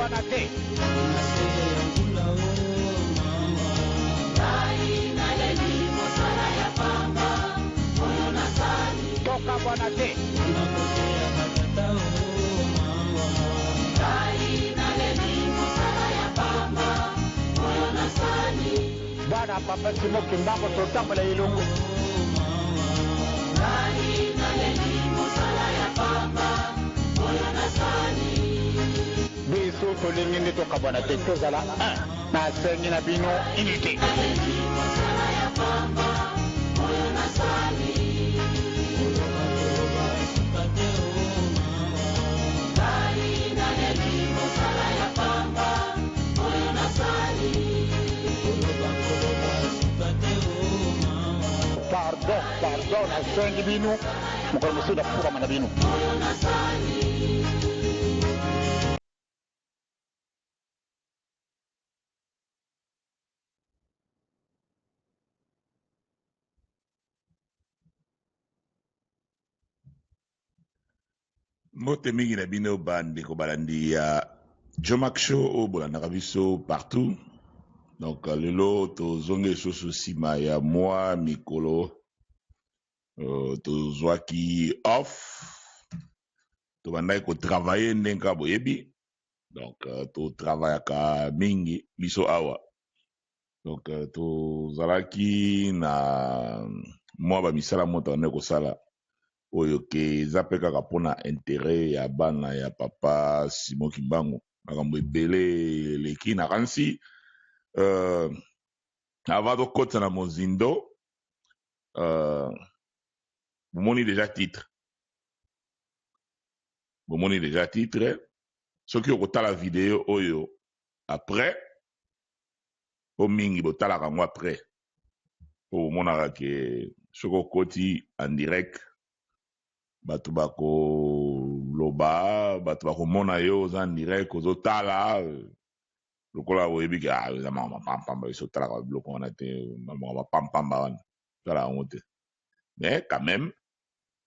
bana te toka bana te bana papa simo kimbango totambola ilungu biso tolingi nde tokabwana te tozala 1 na sengi na bino unité pardon na sengi bino mokolo mosusu nakufukama na bino Mote mingi na bino bandeko balandi ya Jomak Show o bolandaka biso partout. Donc lelo tozonge lisusu nsima ya mwa mikolo tozwaki off tobandaki kotravaye ndenge boyebi. Donc totravaillaka mingi biso awa. Donc tozalaki na mwa bamisala moto ane kosala oyo ke eza mpe kaka mpona intérêt ya bana ya papa Simon Kimbangu makambo ebele eleki nakanisi avant tokota na mozindo bomoni déjà titre soki okotala video oyo après po mingi botalaka yango après po bomonaka ke soki okoti en direct bato bakoloba bato bakomona yo oza en direct ozotala lokola boyebi ke eza maka mapampamba biso otalaka biloko wana te maka mapampamba wana tala yango te mais quand même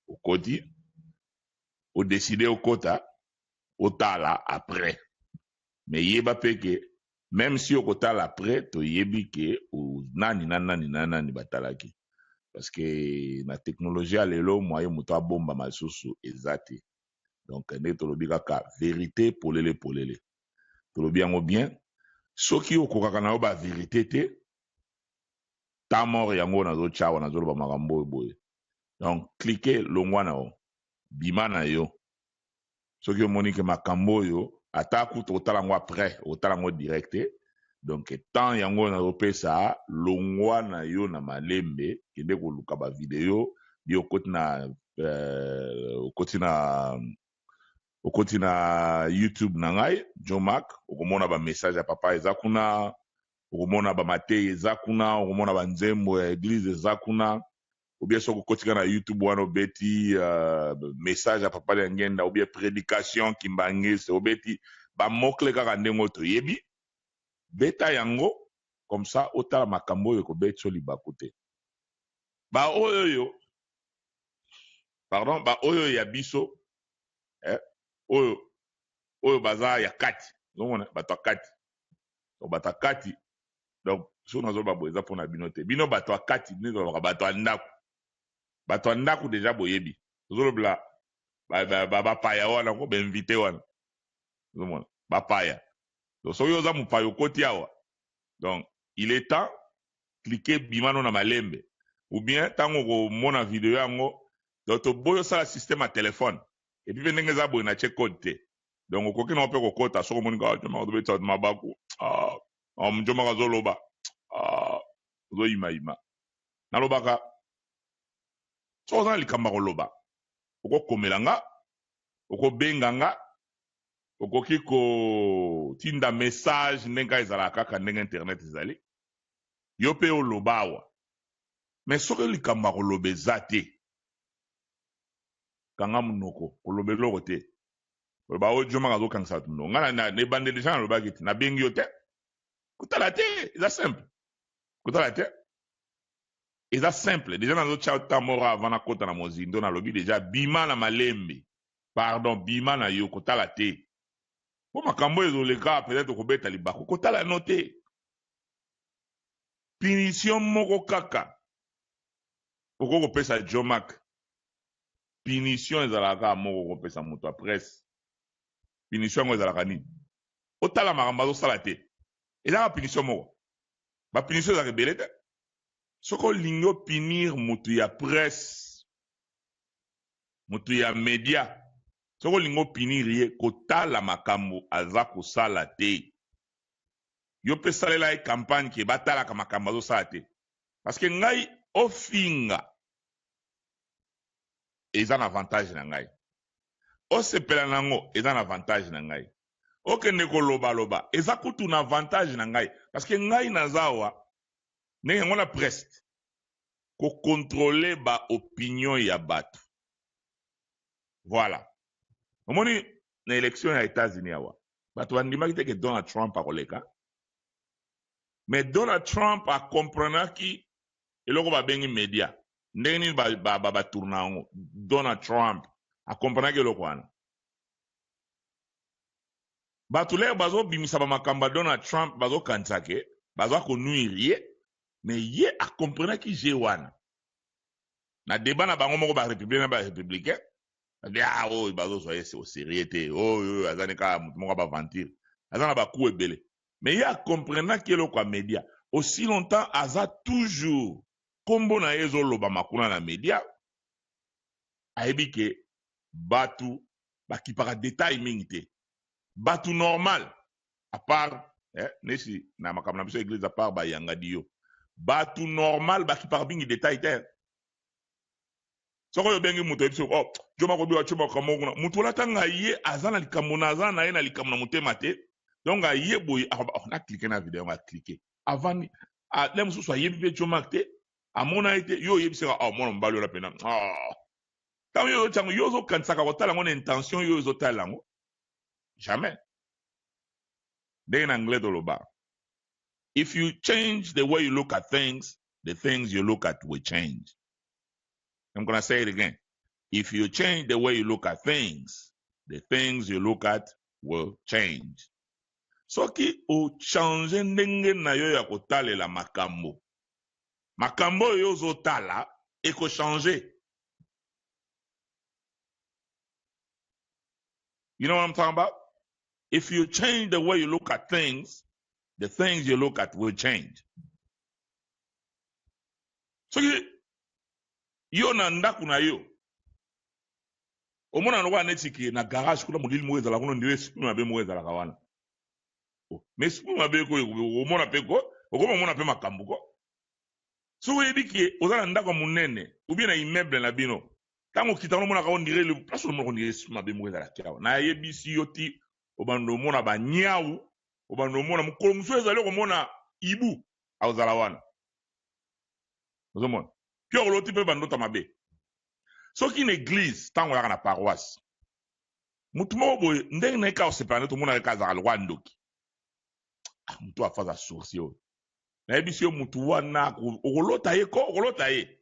okoti odeside okota otala après mais yeba mpe ke même si okotala après toyebi ke nani batalaki parce que na technologie ya lelo moyen moto abomba masusu eza te donc nde tolobi kaka vérité polele tolobi yango bien soki okokaka na yo ba vérité te ta mort yango nazotyawa nazoloba makambo oyo boye donc cliquez longwa na yo bima na yo soki omoni ke makambo oyo ata kuta otala yango après otala yango direct te donc tant yango nazopesa longwa na yo na malembe kende koluka ba video bi okoti na YouTube na ngai Jomak okomona ba message ya papa eza kuna okomona ba matei eza kuna okomona ba nzembo ya église eza kuna obie soko kotika na YouTube wana obeti message ya papa ya ngenda obie prédication kimbangese obeti ba mokle kaka ndengo toyebi beta yango comme ça otala makambo oyo kobeti so libaku te ba oyo ya biso oyo baza ya kati zomona bato akati bato akati donc so nazoba boye eza mpona bino te bino bato akati nizolobaka bato ya ndako deja boyebi tozolobela bapaya wana ko bainvite wana zomona bapaya donc soki oza mopaya okoti awa donc il est temps cliquer bimano na malembe ou bien tango komona video yango donc toboyo sala système ya telefone et puis ndenge eza boye na che code te donc okoki na mpe kokota soko moni ka joma kobetsa mabaku joma kazoloba ozoyima nalobaka soko oza na likamba koloba okokomela nga okobenga nga okoki kotinda message ndenge ezalaka kaka ndenge internet ezali yo mpe oloba awa mais soki likambo koloba eza te kanga munoko koloba eloko te koloba oyo Joma azokangisa bato munoko nga na ebande deja nalobaki te nabengi yo te kotala te eza simple kotala te eza simple deja nazotya ta moko avant nakota na mozindo nalobi deja bima na malembe pardon bima na yo kotala te po makambo ezoleka peut-être kobeta libako kotala note punition moko kaka oko kopesa Jomak punition ezalaka moko kopesa moto ya presse punition yango ezalaka nini otala makambo azosala te ezalaka punition moko bapunition ezalaka ebele te soki olingi opinir moto ya presse moto ya media soki olingi opinir ye kotala makambo aza kosala te yo mpe salela ye campagne ke batalaka makambo azosala te parce que ngai ofinga eza na avantage na ngai osepela nango eza na avantage na ngai okende kolobaloba eza kutu na avantage na ngai parce que ngai naza awa ndenge yango na presse kokontrole ba opinion ya bato voilà omoni na élection ya États-Unis awa bato bandimaki te ke Donald Trump akoleka mais Donald Trump akomprenaki eloko babengi media ndenge nini batourna yango Donald Trump akomprenaki eloko wana bato lere bazobimisa bamakambo ya Donald Trump bazokanisa ke baza konuire ye mais ye akomprenaki je wana na débat na bango moko barépublicain na barépublicain oyo bazozwa ye au sérieux te oyo aza ne kaka moto moko bavantire aza na baku ebele mais ye akomprenaki eloko ya media aussi longtemps aza toujours kombo na ye ezoloba makuna na media ayebi ke batu bakipaka détail mingi te batu normal à part nesi na makambo na biso église à part bayangadi yo batu normal bakipaka mingi détail te soko yo bengi moto ebiso joma ko biwa choma ka monguna moto latanga ye azana likambo na azana ye na likambo na motema te donc ye boy na cliquer na vidéo nga cliquer avant le mususu ayebi pe joma te amona ete yo yebiseka mwana mbalo la pena tant yo chango yo zo kansaka kotala ngone intention yo zo tala ngo jamais en anglais de loba if you change the way you look at things the things you look at will change. I'm going to say it again. If you change the way you look at things, the things you look at will change. Soki o change ndenge na yo ya kotalela makambo. Makambo yo zotala eko change. You know what I'm talking about? If you change the way you look at things, the things you look at will change. Soki yo na ndaku na yo omona no wana etiki na garage kuna mulili mweza la kuno ndiwe sipu mabe mweza la kawana mais sipu mabe ko omona pe ko okoma omona pe makambo ko so oyebiki ozala ndako munene ou bien na immeuble na bino tango kitano mona ka ondire le place mo ko ndiwe sipu mabe mweza la kiawa na yebisi yoti obando mona ba nyau obando mona mukolo muso ezali ko mona ibu awzala wana ozomona pio loti pe bandota mabe soki une église tango la na paroisse mutu moko boye ndenge na ka osepana to mona ka za lwa ndoki mutu afaza sourcil na yebisi yo mutu wana okolota ye ko okolota ye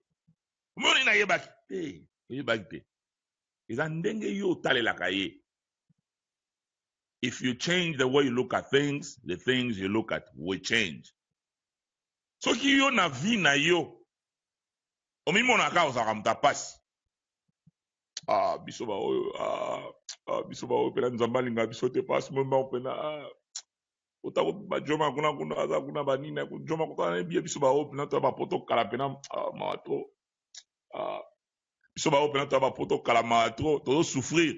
moni na yebaki yebaki te eza ndenge yo talelaka ye. If you change the way you look at things, the things you look at will change. Soki yo na vie na yo omimona ka osaka mutapasi biso ba oyo pena nzamba linga biso te pasi mwemba pena otako bajoma kuna aza kuna banini joma kutana bia biso ba oyo pena to ba poto kala pena mato biso ba oyo pena to ba poto kala mato to souffrir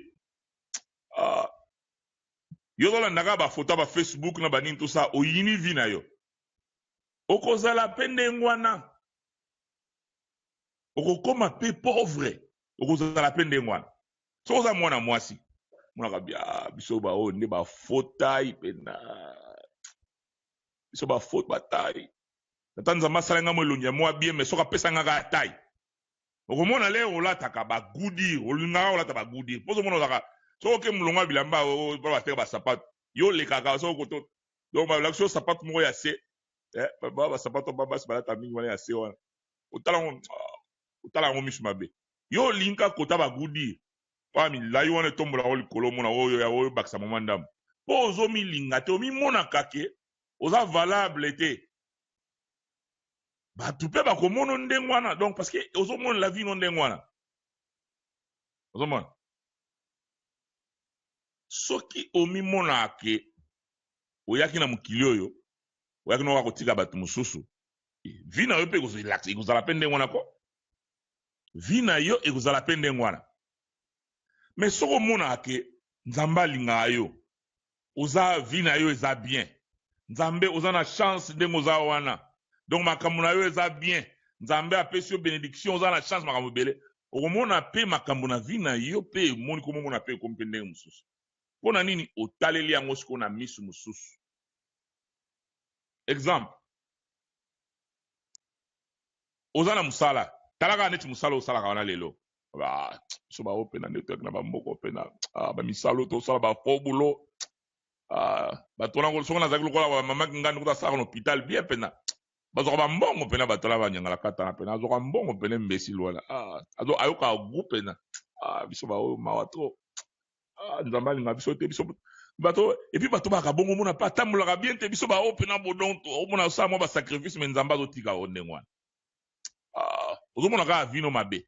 yo zola ndaka ba photo ba Facebook na banini tout ça oyini vi na yo okozala pende ngwana okokoma pe pauvre okozala pende ngwana so oza mwana mwasi mwana kabia biso ba o nde ba fotai pena biso ba faute batai natanza masala nga mwelongia mwa bien mais soka pesa nga ka tai okomona le olataka ba gudi olinga olata ba gudi pozo mona zaka so ke mulonga bilamba o ba teka ba sapato yo le kaka so koto donc ba la so sapato mo ya se ba sapato ba bas balata mingi wala ya se wana utala ngo misu mabe yo linka kota ba gudi pa mi la yo wana tombola o likolo mona oyo ya oyo bakisa momandam po ozomilinga te omimonaka ke oza valable te bato mpe bakomona ndenge wana donc parce que ozomona la vie no ndenge wana ozomona soki omimonaka ke oyaki na mokili oyo oyaki noka kotika bato mosusu vi na yo mpe ekozala mpe ndenge wana ko vi na yo ekozala mpe ndenge wana me soki omonaka ke nzambe alingaka yo oza vi na yo eza bien nzambe oza na chance ndenge oza wana donc makambo na yo eza bien nzambe apesi yo bénédiction oza na chance makambo ebele okomona mpe makambo na vi na yo mpe emoni komomona mpe ekomi mpe ndenge mosusu mpo na nini otaleli yango sikoyo na misu mosusu exemple oza na mosala talaka neti mosala osalaka wana lelo biso bao mpena nde toyaki na bamboko mpena bamisalo tosala bafobulo bato wana soki nazalaki lokola bamamaki ngai ndeko tasalaka na hôpital bien mpena bazwaka bambongo mpena bato wana banyangala katana mpena azwaka mbongo mpena imbesile wana ayoka gu mpena biso bao mawa to nzambe alinga biso te biso bato epuis bato baka bongo mona mpe atambolaka bien te biso bao mpena bodonto omona osala mwa basacrifice me nzambe azotika o ndenge wana ozomona kaka vino mabe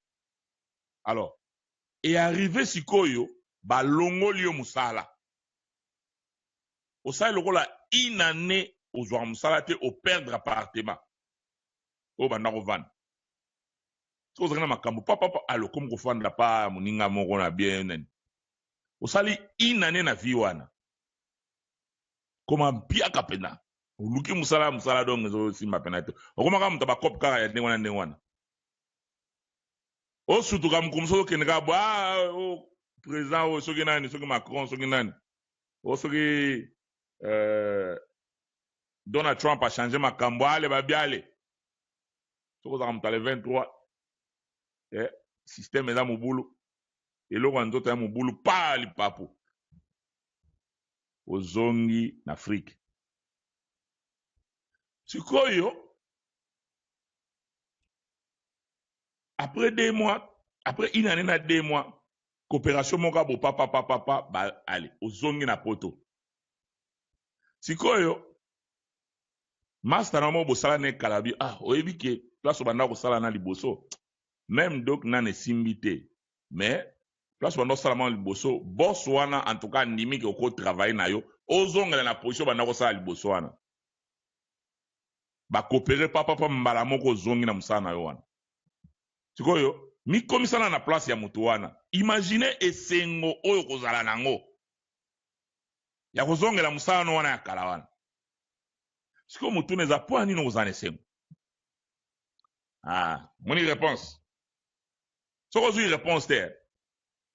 alors earrive sikoyo balongoli yo mosala osali lokola une année ozwaka mosala te operdre appartement oyo banda kovanda soki ozalaki na makambo papapa alokomi kofanda pa moninga moko na bien nani osali une année na vie wana koma mpiaka pena oluki mosala donc ezosimba pena te okomaka moto bakope kaka ya ndenge wana osutuka mokomi soki okende kaka bo président oyo soki nani soki Macron soki nani soki Donald Trump achange makambo ale babiale soki ozaka moto ale 23 systeme eza mobulu eloko ya nzoto ya mobulu pa lipapu ozongi na Afrique sikoyo après 2 mois après une année na 2 mois coopération moka bo papa ba ale ozongi na poto sikoyo master na mo bosala ne kalabi oyebi ke place banda kosala na liboso même donc na ne simbi te mais place banda kosala na liboso boss wana en tout cas ndimi ke oko travailler na yo ozongela na position banda kosala liboso wana ba coopérer papa mbala moko ozongi na musala na yo wana sikoyo mikomisana na place ya mutu wana imagine esengo oyo kozala nango ya kozongela musala no wana ya kala wana sikoyo mutu neza po nini kozala na esengo moni réponse soko ozwi réponse te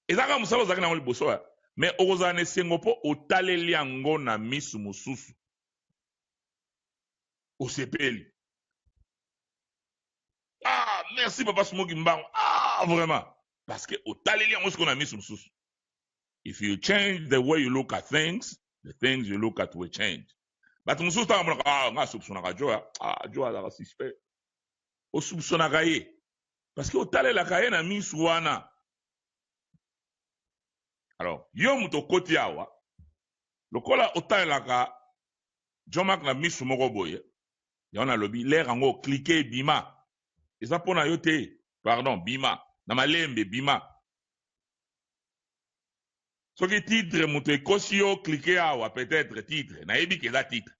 ezaka musala ozalaki nango liboso ya mais okozala na esengo mpo otaleli yango na misu mosusu osepeli merci papa Smoky Mbango vraiment parce que otaleli yango siko na misu mosusu if you change the way you look at things the things you look at will change bato mosusu tanga monaka nga soupçonnaka jo azaka suspect osoupçonnaka ye parce que otalelaka ye na misu wana alors yo moto okoti awa lokola otalelaka jomak na misu moko boye yango nalobi lere yango oklike bima eza mpona yo te pardon bima na malembe bima soki titre moto ekosi yo klike awa peut-être titre nayebi ke eza titre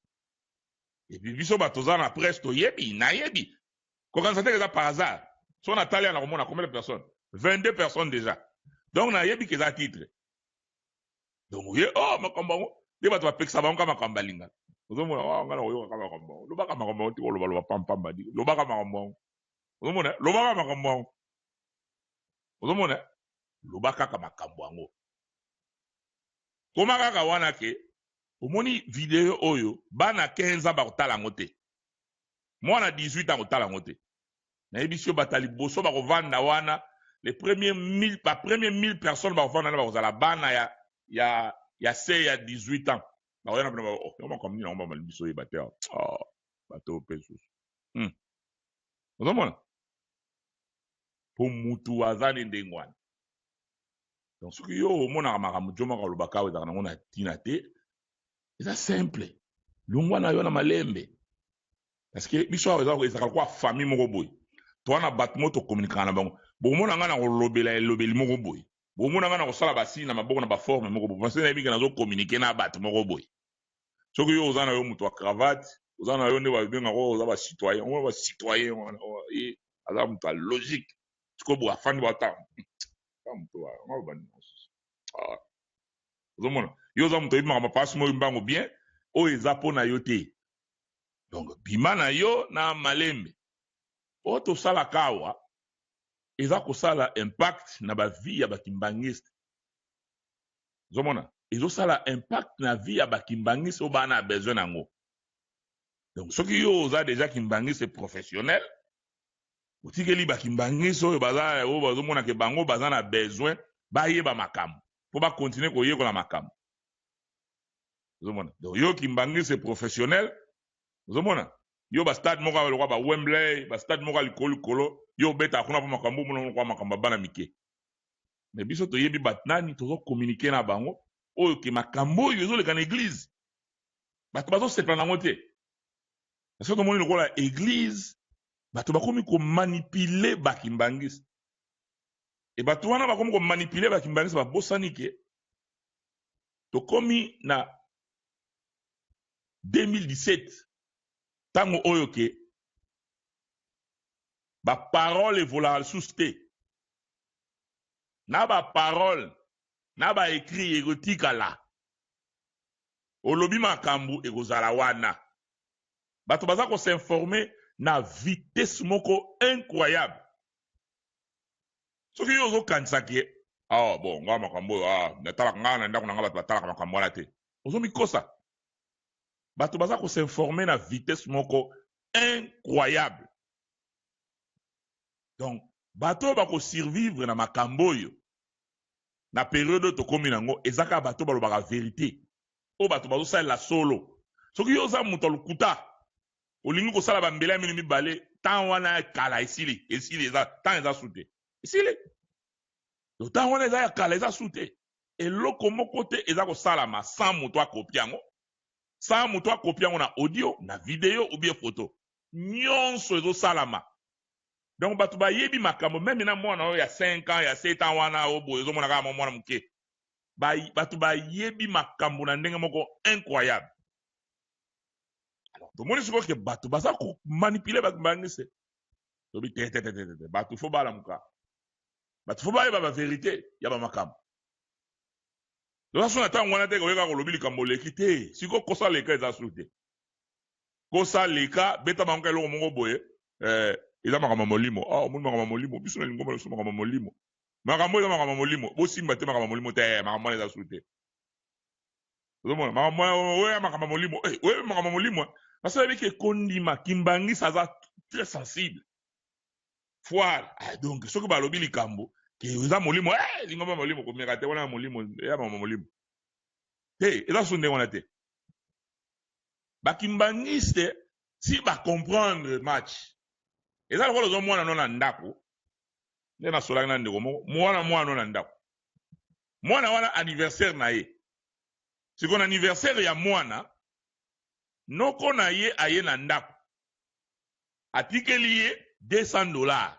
epuis biso bato oza na presse toyebi nayebi kokanisa te ke eza par hasard so natali ya na komona combien de personnes 22 personnes déjà donc nayebi ke eza titre donc oye makambo yango nde bato bapekisa bango ka makambo alinga ozomona nga na koyoka ka makambo yango lobaka makambo yango tiko lobaloba pampamba di lobaka makambo yango ozomona lobaka makambo yango ozomona loba kaka makambo yango koma kaka wana ke omoni video oyo bana 15 ans bakotala yango te mwana 18 ans kotala yango te nayebi si yo batali boso bakovanda wana les premiers 1000 personnes bakovanda na bakozala bana ya se ya 18 ans bakoyana pena makambo nini yango bamali biso oyeba te bato mpe susu ozomona po mutu aza ne ndenge wana donc soki yo omonaka makambo jomaka olobaka awo ezaka nango na ntina te C'est simple. Lungwa na yo na malembe. Parce que biso awa ezaka kwa famille moko boy. Toi na batmo to communiquer na bango. Bomona nga na lobeli moko boy. Bomona nga na kosala basi na maboko na ba forme moko boy. Parce que na yebi na zo communiquer na bat moko boy. Soki yo ozana yo muto wa cravate, ozana yo ne ba benga ko oza ba citoyen, on va citoyen et ala muto logique. Tiko bo afandi ba ta. Muto wa on va ah. Ozomona. Yo za muto yebi ma passe mo mbango bien, o ezapo na yo te. Donc bima na yo na malembe. O to sala kawa eza ko sala impact na ba vie ya bakimbangiste. Zomona ezo sala impact na vie ya bakimbangiste o bana besoin nango. Donc soki yo oza déjà kimbangiste professionnel, otikeli bakimbangiste oyo baza o bazomona ke bango baza na besoin ba yeba makambo. Po ba continuer ko yekola makambo. Zomona. Donc yo kimbangiste professionnel, zomona yo ba stade moko ba ba Wembley, ba stade moko likolo yo beta kuna po makambo mono kwa makambo bana mike. Mais biso to yebi batnani tozo communiquer na bango oyo ke makambo yo zo le kan église. Bato bazo se plana ngote. Parce que tout le monde lokola église, bato bakomi ko manipuler bakimbangiste. Et bato wana bakomi ko manipuler bakimbangiste ba bosani ke to komi na 2017 tango oyo ke ba parole vola souste na ba parole na ba écrit érotique la olobi makambu ekozala wana bato baza ko s'informer na vitesse moko incroyable soki yo zo kanisa ke ah bon nga makambo natala ngana ndako nanga bato batala makambo wana te ozo mikosa bato baza ko s'informer na vitesse moko incroyable. Donc bato bako survivre na makambo yo na période to komi nango ezaka bato balobaka vérité o bato bazo sala la solo soki yo za muto lukuta olingi ko sala bambela mini mibale tan wana kala isili eza tan eza sute isili donc tan wana eza kala eza sute eloko moko te eza ko sala ma sans muto akopiango sans muto akopiango na audio na vidéo ou bien photo nyonso ezo salama. Donc bato ba yebi makambo même na mwana oyo ya 5 ans ya 7 ans wana obo ezo mona kama mwana muke bato ba yebi makambo na ndenge moko incroyable. Alors to moni siko ke bato baza ko manipuler bakibangise to bi te bato fo bala muka bato fo ba yeba ba vérité ya ba makambo. Donc so na tango wana te ko yeka ko lobili kambo lekite siko kosa leka eza sute kosa leka beta bango eloko moko boye eza makambo molimo omoni makambo molimo biso na lingomba biso makambo molimo makambo eza makambo molimo bosimba te makambo molimo te makambo eza sute ozomona makambo oyo makambo molimo oyo makambo molimo parce que ke kondima kimbangisa aza très sensible foire donc soki balobi likambo ke eza molimo lingomba molimo komeka te wana molimo ya makambo molimo te eza sunde wana te bakimbangiste si ba comprendre match eza lokolo zo mwana nona ndako nde na solaki na ndeko moko mwana nona ndako mwana wana anniversaire na ye siko na anniversaire ya mwana noko na ye aye na ndako atikeli ye $200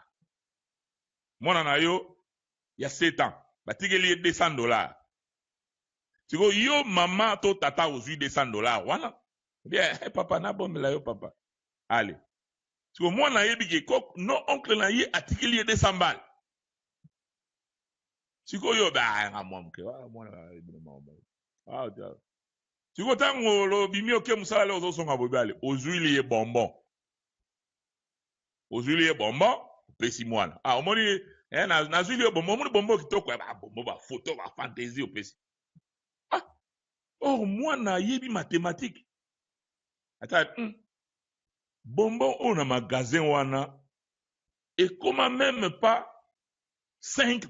mwana na yo ya 7 ans batikeli ye $200 siko yo mama to tata ozwi $200 wana bien papa na bombela yo papa allez siko mwana yebi ke no oncle na ye atikeli ye $200 siko yo ba nga mwamke mwana siko tango lo bimi oke musala le ozo songa bobale ozwili ye bonbon pesi mwana omoni nazwili ye bonbon omoni bonbon kitoko ya bonbon ba photo ba fantaisie opesi mwana yebi mathématique ata bonbon on a magasin wana et comment même pas $5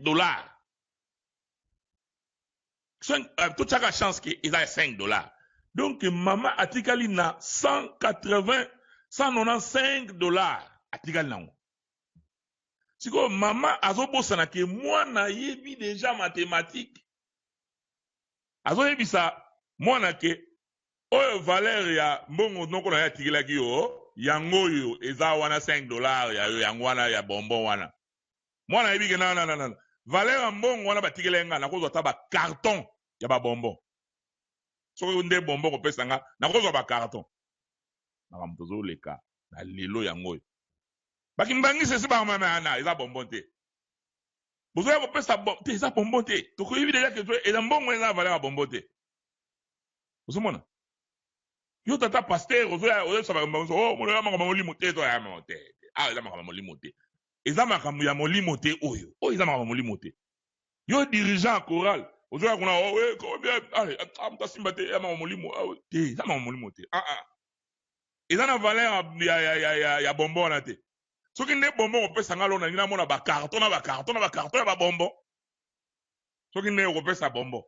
toute chaque chance que il a $5 donc maman atikali na $195 atikali nango siko maman azobosana ke mwana yebi déjà mathématique azoyebisa mwana ke oyo valeur ya mbongo noko na ya tikilaki yo yango yo eza wana $5 ya yo yango wana ya bonbon wana mwana yebi ke na valeur ya mbongo wana batikela nga nakozwa ta ba carton ya ba bonbon soki nde bonbon kopesa nga nakozwa ba carton makambo tozoleka na lelo yango oyo bakimbangisa esi bakamamana eza bonbon te bozoya kopesa te eza bonbon te tokoyebi deja ke eza mbongo eza valeur ya bonbon te ozomona yo tata pasteur ozoyebisa makambo oh mono ya makambo molimo te to ya makambo te eza makambo molimo te eza makambo ya molimo te oyo eza makambo molimo te yo dirigeant choral ozoya kuna allez amtasimba te ya makambo molimo te eza makambo molimo te eza na valeur ya bonbon na te soki nde bonbon opesa nga lona ngina mona ba carton ya ba bonbon soki nde okopesa bonbon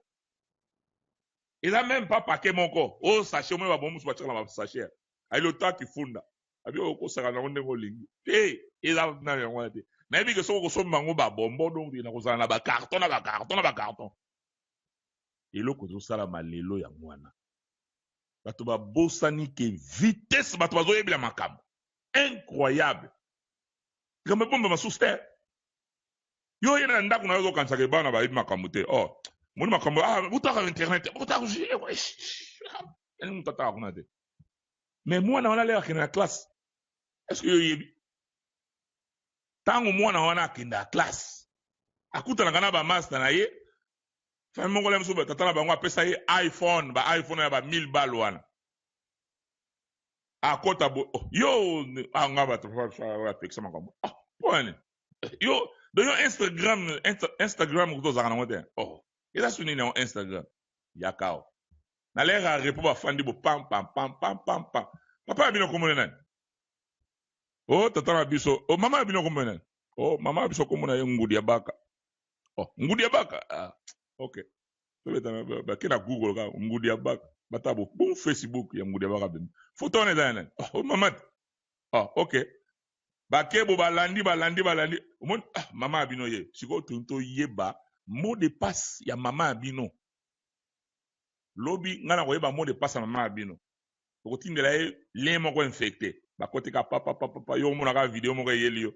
eza même pas paquet moko o sachet mo ba bonbon so batika na ba sachet ayi lo taki funda abi okosaka na ndenge olingi te eza na yango te na yebi ke soko kosomba ngo ba bonbon donc na kozala na ba carton eloko tozosala malelo yango wana bato babosani ke vitesse bato bazoyebela makambo incroyable kambe bomba masuste yo yena ndako na yo kansaka bana ba makambo te moni makambo utaka internet utaka mutata kuna te mais mwana wana leo akina classe est-ce que yo yebi tango mwana wana akina classe akutana kana ba master na ye fa mongole mso tata na bango apesa ye iPhone ya ba 1000 balles wana akota yo nga ba to peksa makambo point yo do yo Instagram kuto zakana ngote eza suni na Instagram yakao na lera repo ba fandi bo pam papa bino komona nani tata na biso mama bino komona nani mama biso komona ye ngudi ya baka ngudi ya baka okay to beta ba kena Google ka ngudi ya baka batabo bon Facebook ya ngudi ya baka bino photo na nani mama okay bakebo balandi mama bino ye siko tunto yeba mot de passe ya mama bino lobi ngana koyeba mot de passe ya mama bino okotindela ye lien moko infecté bakotika papa yo mona ka video moko yeli yo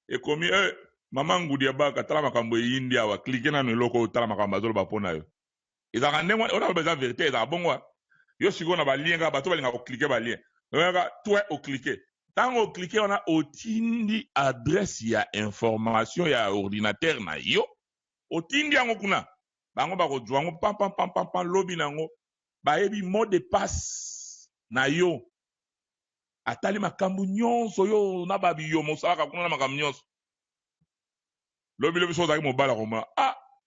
ekomi mama ngudi ya baka tala makambo yindi awa cliquer na eloko tala makambo azolo bapona yo ezaka ndenge ona beza vérité ezaka bongo yo siko na ba lien ka bato balinga ko cliquer ba lien nga toi o cliquer tango cliquer on a otindi adresse ya information ya ordinateur na yo otindi yango kuna bango bako jwango pam lobi nango bayebi mot de passe na yo atali makambo nyonso yo na babi yo mosaka kuna na makambo nyonso lobi so zaki mobala koma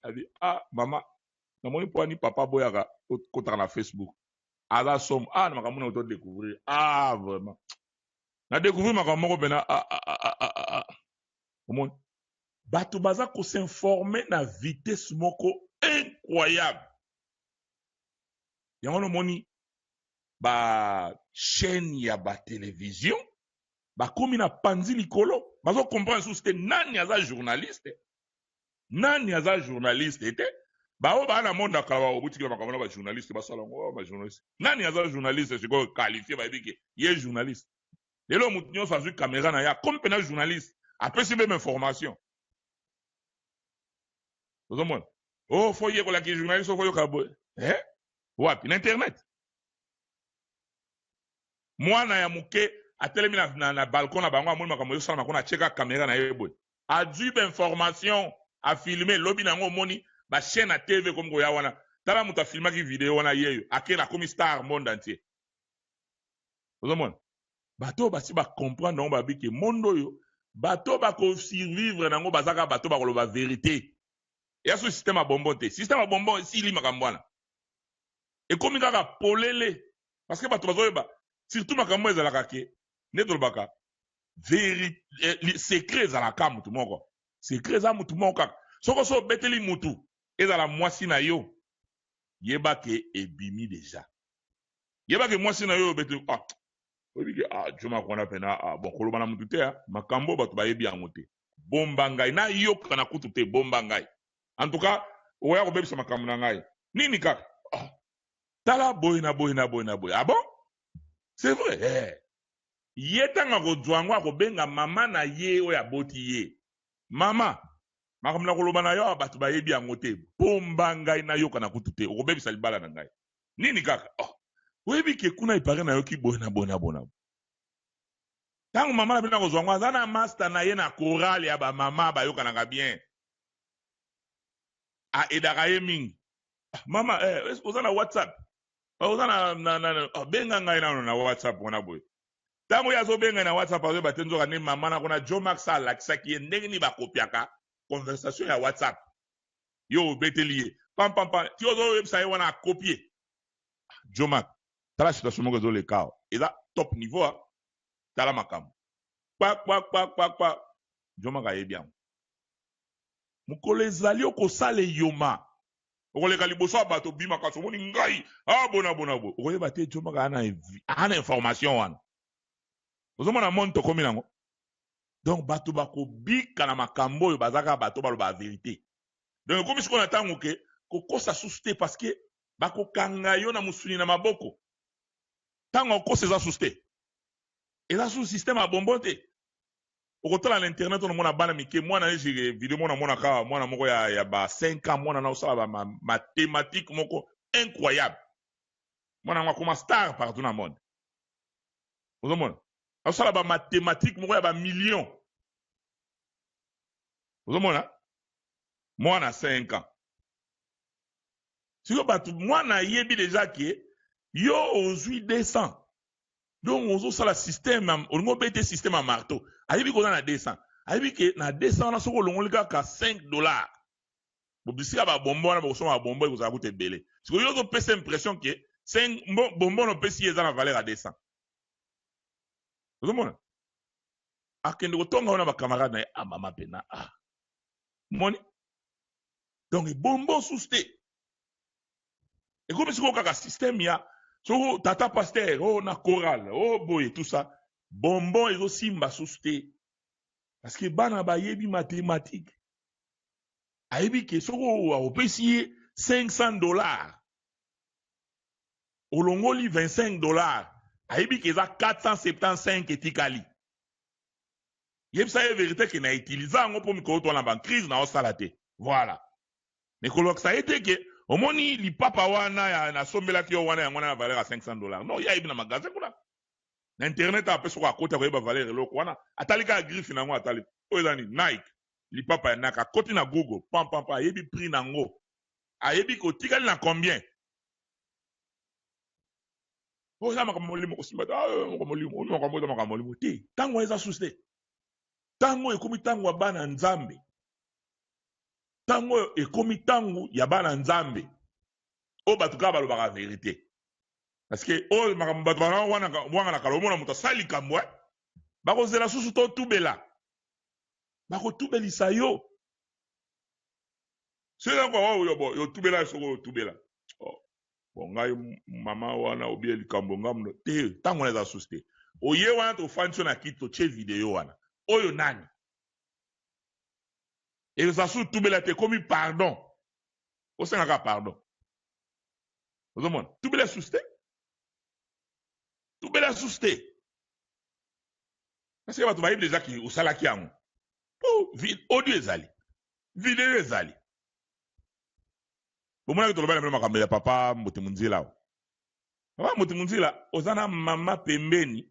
abi mama na moni poani papa boyaka kotaka na Facebook aza som na makambo na to découvrir vraiment na découvrir makambo moko pena omoni bato baza ko s'informer na vitesse moko incroyable yango moni ba chaîne ya ba télévision ba komi na panzi likolo bazo comprendre sous c'était nani aza journaliste ete bao ba na monde akaba obutikila makambo ba journaliste basala ngo ba journaliste nani aza journaliste siko qualifié ba biki ye journaliste lelo mutu nyonso azwi caméra na ya comme pena journaliste apesi même information ozomona faut yekola ki journaliste faut yoka wapi na internet mwana ya muke atelemi na balcon na bango amoni makambo yosala na kona cheka caméra na ye boy azwi ba information a filmer lobi nango moni ba chaîne à TV comme goya wana tala muta filmaki vidéo wana yeyo akela comme star monde entier ozomona bato basi ba comprendre nango babiki mondo yo bato ba ko survivre nango bazaka bato ba koloba vérité ya so système a bonbon te système a bonbon si li makambo wana e komi kaka polele parce que bato bazoyeba surtout makambo ezalaka ke neto baka vérité secret ezalaka mutu moko secret za mutu moko kaka soko so beteli mutu ezala mwasi na yo yeba ke ebimi deja yeba ke mwasi na yo beteli obike joma kona pena bon koloba na mutu te makambo bato bayebi yango te bomba ngai na yo kana kutu te bomba ngai en tout cas oya ko bebisa makambo na ngai nini kaka Tala boy na boy. Ah bon? C'est vrai. Ye tanga kozwangwa kobenga mama na ye oyo aboti ye. Mama, makamna koloba na yo bato bayebi yango te. Pomba ngai na yoka na kutu te. Okobebisa libala na ngai. Nini kaka? Oh. Oyebi ke kuna ipare na yo ki boy na boy. Tango mama na bina kozwangwa zana master na ye na chorale ya ba mama ba yoka na bien. A edaka ye mingi. Mama, oza na WhatsApp. Oza na benga ngai na WhatsApp wana boy. Tango ya zo benga na WhatsApp azo batenzo ka ne mama na kona Joe Max alakisa ki ndenge ni bakopiaka conversation ya WhatsApp. Yo beteliye. Pam. Ti ozo website wana copier. Joe Max. Tala situation moko zo le kao. Eza top niveau. Tala makambo. Pak. Joe Max ayebi yango. Mukolo ezali okosala yoma. Okoleka liboso ya bato bima kaso moni ngai. Ah bona. Okoyeba te Joe Max ana information wana. Ozomona monde tokomi nango. Donc bato bako bika na makambo oyo bazaka bato baloba la vérité. Donc comme siko na tango ke kokosa susute parce que bako kanga yo na musuni na maboko. Tango kosa za susute. Eza sous système a bonbon te. Okotola na internet on mona bana mike mwana nje vidéo mona mona ka mwana moko ya ba 5 ans mwana na osala ba mathématique moko incroyable. Mwana ngwa comme star partout na monde. Ozomona osala ba mathématique moko ya ba millions. Ozomona mwana 5 ans. Siko batu mwana yebi déjà que yo ozui 200. Donc ozo sala système olingo bete système à marteau. Ayebi ko na 200. Ayebi que na 200 na soko longolika ka $5. Bobisika ba bonbon na boso ba bonbon ko za coûter belé. Siko yo zo pesa impression que 5 bonbon no pesi eza na valeur à 200. Ozomona akende ko tonga na ba camarade na a mama pena moni. Donc bonbon susté. Et comme si on a un système, il y a tata pasteur, na chorale, boy, tout ça. Bonbon est aussi mba susté. Parce que bana ba yebi mathématique. Ayebi ke soko au pesier $500. Au longoli $25. Ayebi ke za 475 etikali. Yeb sa ye vérité que na utilisé ngo pour miko to na ban crise na osalate. Voilà. Mais kolok ça été que omoni li papa wana ya na sombela ki wana yango na valeur à $500. Non, ya ibi na magasin kuna. Na internet a peso kwa kota ko yeba valeur eloko wana. Atalika griffe nango atali. Oyezani Nike. Li papa ya naka koti na Google. Pam yebi prix nango. Ayebi ko tikali na combien? Oza makamolimo ko simba. Makamolimo, makamolimo te. Tango eza suste. Tango ekomi tango ya bana nzambe. Tango ekomi tango ya bana nzambe. O batuka baloba la vérité. Parce que o makambo batu bana wana na kalomo na muta sali kamwe. Bako zela susu to tubela. Bako tubelisa yo. C'est quoi yo tubela soko tubela. Oh. Bon ngai mama wana obie likambo ngamno te tango na za suste. Oye wana to fancho na kito che video wana. Oyo nani? Et ça sous tubela te komi pardon. O senga pardon. Ozomona, tubela suste. Tubela suste. Parce que batu bayibi déjà ki osala ki yango. Audio ezali. Video ezali. Bomona ke tolobana mbele makambo ya papa Mbote Munzila. Papa Mbote Munzila ozana mama pembeni.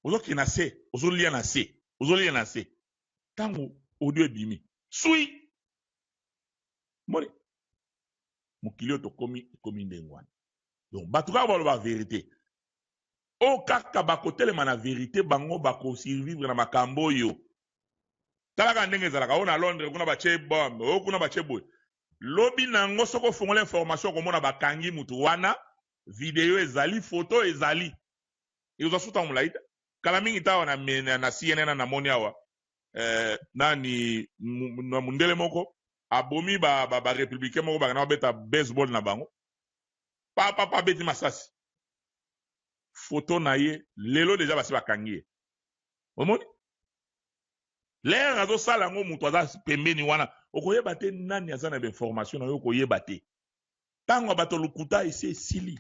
Ozokina se, ozolia na se. Ozolia na se. Tango audio ebimi. Sui. Moni. Mukilio to komi ndengwana. Donc batuka ba vérité. O kaka bako telema na vérité bango bako survivre na makambo yo. Talaka ndenge zalaka ona Londres kuna bache bombe, o kuna bache boy. Lobi nango soko fongola information ko mona bakangi mutu wana, video ezali, photo ezali. Izo suta mulaita. Kala mingi tawa na CNN na moni awa. Nani na mundele moko abomi ba républicain moko ba na beta baseball na bango. Papa beti masasi. Photo na ye lelo déjà basi bakangi. Omoni? L'air azo sala ngo mutu aza pembeni wana okoyeba te nani aza na information na yo koyeba te. tango bato lokuta esi esili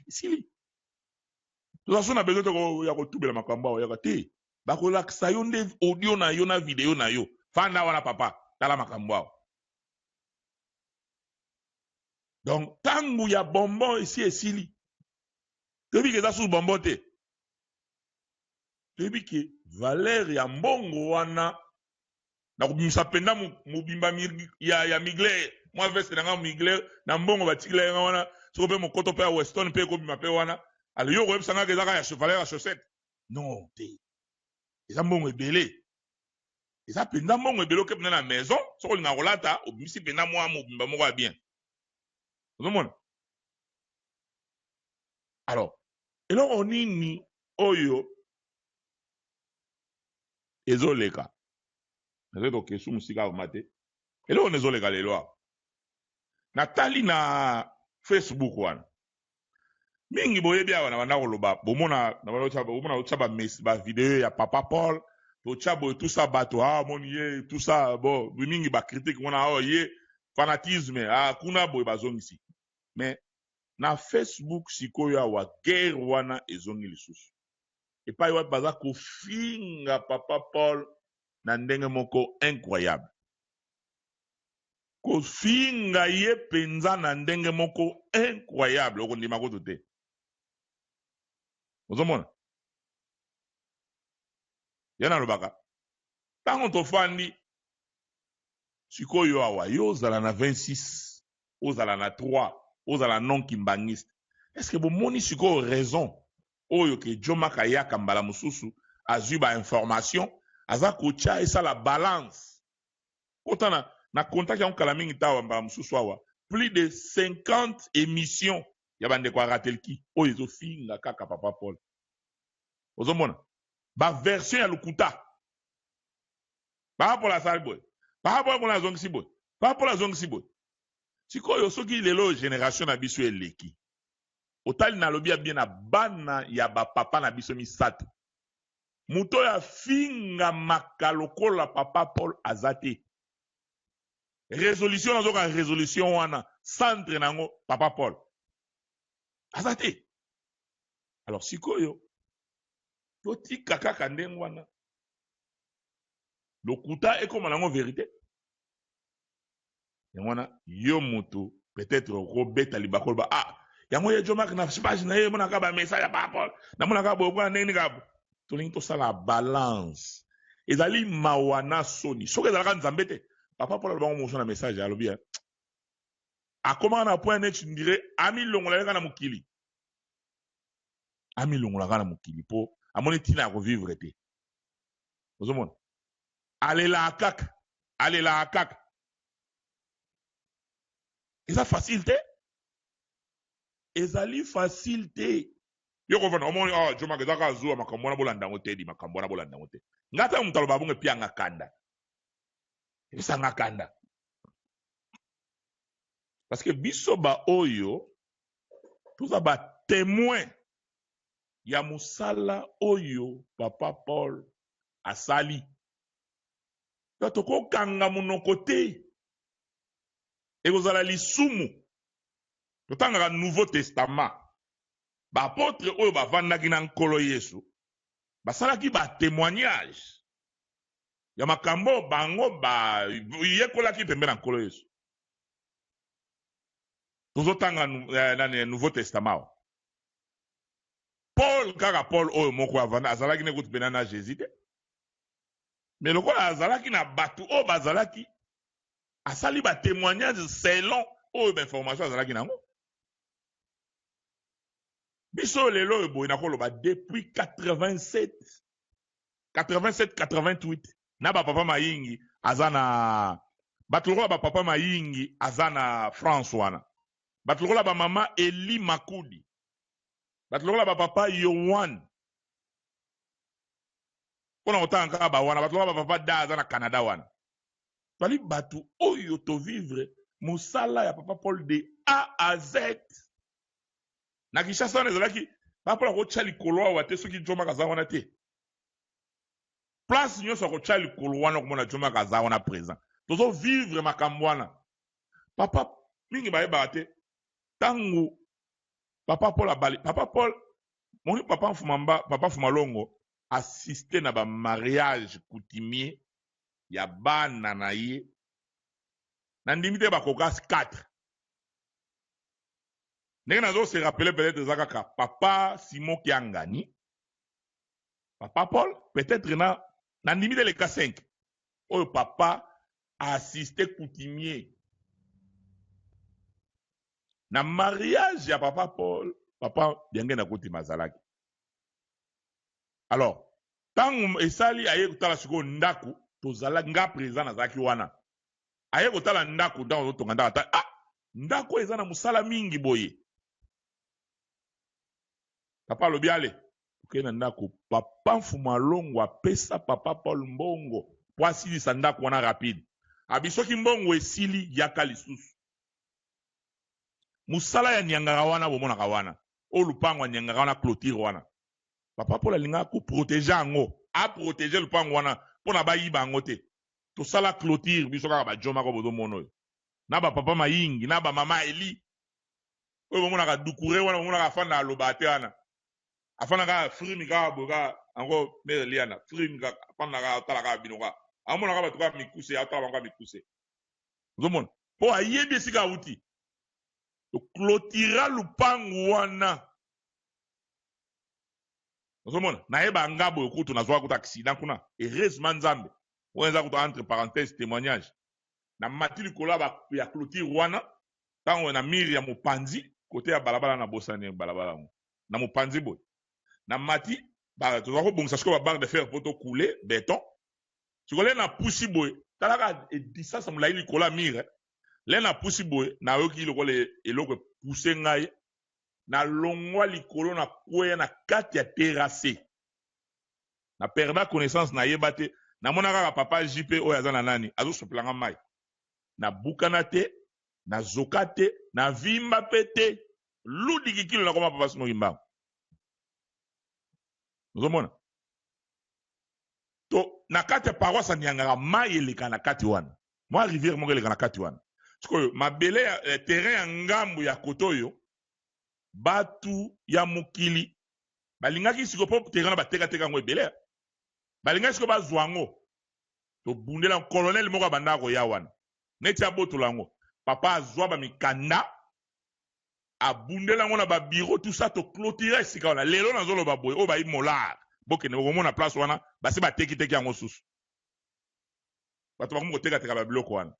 toza na besoin ya kotubela makambo awo yaka te bakolakisa yo nde audio na yo na video na yo fanda wana papa tala makambo awo donc tango ya bonbon esi esili toyebi ke eza susu bonbon te toyebi ke valeur ya mbongo wana na kobimisa mpenza mobimba ya migler mwa veste na nga migler na mbongo batikila yanga wana soko mpe mokoto mpe ya weston mpe ekobima mpe wana alo yo koyebisanga ke ezaka ya valeur ya chaussette non te eza mbongo ebele eza mpenza mbongo ebele okepena na maison soko olinga kolata obimisi mpenza mwa mobimba moko ya bien ozomona alors eloko nini oyo ezoleka nazo kesu musika akoma te eloko nezoleka lelo awa natali na Facebook wana mingi boyebi awa na banda koloba bomona ba video ya papa Paul tocha boye tout ça bato moni ye tout ça bon mingi ba critique wana ye fanatisme kuna boye bazongisi mais na Facebook sikoyo awa guerre wana ezongi lisusu epai wapi baza kofinga papa Paul na ndenge moko incroyable kofinga ye penza na ndenge moko incroyable okondima kutu te ozomona yana lobaka tango tofandi sikoyo awa yo ozala na 26 ozala na 3 ozala non kimbangiste est-ce que bomoni sikoyo raison oyo ke Jomaka yaka mbala mususu azwi ba information aza kocha esala balance otana na contact ya nkala mingi tawa mbala mususu awa plus de 50 émissions ya bande kwa ratelki oyo ezofinga kaka papa Paul ozomona ba version ya lukuta ba Paul asali boy ba Paul na zongisi boy ba Paul azongisi boy sikoyo soki lelo génération na biso eleki otali na lobi ya bien na bana ya ba papa na biso misato muto ya finga makalokola papa Paul azate résolution nazoka résolution wana centre nango papa Paul azate alors sikoyo totika kaka ndenge wana lokuta ekoma nango vérité yangwana yo mutu peut-être robeta libakolo yango ye Jomaka na page na ye monaka ba message ya papa Paul na monaka bobo ndenge ngabo tolingi tosala balance ezali mawana soni soki ezalaka nzambe te papa Paul alobango moso na message alobi akomaka na point net ndire amilongolaka na mokili amilongolaka na mokili po amoni ntina ya kovivre te ozomona alela kaka eza facile te ezali facile te yo kovana omoni Jomaka ezaka azwa makambo wana bolandango te di makambo wana bolandango te ngata mutu aloba bongo epi anga kanda ebisanga kanda parce que biso ba oyo toza ba témoin ya musala oyo papa Paul asali to tokokanga monoko te ekozala lisumu totangaka nouveau testament baapôtre oyo bavandaki na nkolo Yesu basalaki batémoignage ya makambo bango yekolaki pembe na nkolo Yesu tozotanga nouveau testament Paul kaka Paul oyo moko avanda azalaki ne kutu pena na Jésus te mais lokola azalaki na bato oyo bazalaki asali batémoignage selon oyo bainformation azalaki nango biso lelo eboyi nakoloba depuis 87-88 na bapapa mayingi aza na bato lokola bapapa mayingi aza na France wana bato lokola bamama Eli Makudi bato lokola bapapa Yohan mpona kotanga kaka bawana bato lokola bapapa Da aza na Canada wana bali bato oyo tovivre mosala ya papa Paul de A à Z na Kinshasa wana ezalaki papa Paul akotya likolo awa te soki Jomaka aza wana te place nyonso akotya likolo wana okomona Jomaka aza wana présent tozovivre makambo wana papa mingi bayebaka te tangu papa Paul abali papa Paul mon papa Fumamba papa Fumalongo assisté na ba mariage coutumier ya bana na ye na ndimite ba kokas 4 ndenge nazo se rappeler peut-être ezaka papa Simon Kiangani papa Paul peut-être na ndimite le cas 5 oyo papa a assisté coutumier na mariage ya papa Paul papa bienge na koti mazalaki alors tangu esali aye kutala siko ndaku tozala nga présent nazalaki wana aye kotala ndaku ntango ozotonga ndako ata ndako eza na musala mingi boye papa alobi ale okei na ndako papa Fumalongo apesa papa Paul mbongo po asilisa ndako wana rapide abi soki mbongo esili yaka lisusu musala ya niangaka wana bomonaka wana o lupango ya niangaka wana clôture wana papa Paul alingaka koprotege yango aprotege lupango wana mpo na bayiba yango te tosala clôture biso kaka bajomaka bozomona oyo na bapapa mayingi na bamama eli oyo bomonaka dukure wana bomonaka afanda aloba te wana afandaka frimi kaka boka yango mere liana frimi kaka afandaka atalaka bino kaka amonaka bato kaka mikuse atala bango mikuse ozomona mpo ayebi esika awuti toklotira lupangu wana ozomona nayeba ngabo yokutu nazwaka kuta accident kuna heureusement nzambe oyo eza kuta entre parenthèse témoignage na mati likolo ya clôture wana ntango na mire ya mopanzi kote ya balabala na bosani balabala yango na mopanzi boye na mati tozala kobongisa sikoyo babarre de fer mpo tokule beton sikole na pusi boye talaka distance molai likolo ya mire le na pusi boye nayoki lokola eloko epuse ngai na longwa likolo na kweya na kati ya terrasse na perda connaissance nayeba te namona kaka papa JP oyo aza na nani azosopelanga mai na bukana te na zoka te na vimba pe te ludiki kilo na koma papa Simon Kimbangu ozomona to na kati ya paroisse niangaka mai eleka na kati wana mwa rivière moko eleka na kati wana sikoyo mabele ya terrain ya ngambu ya koto oyo batu ya mokili balingaki siko mpo terrain na batekateka yango ebele balingaki siko bazwa yango tobundela colonel moko abandaka koya wana neti abotola yango papa azwa bamikanda abundela yango na babiro tout ça toclotira esika wana lelo nazoloba boye oyo bayi molar bokende bokomona place wana basi batekiteki yango susu bato bakomi kotekateka babiloko wana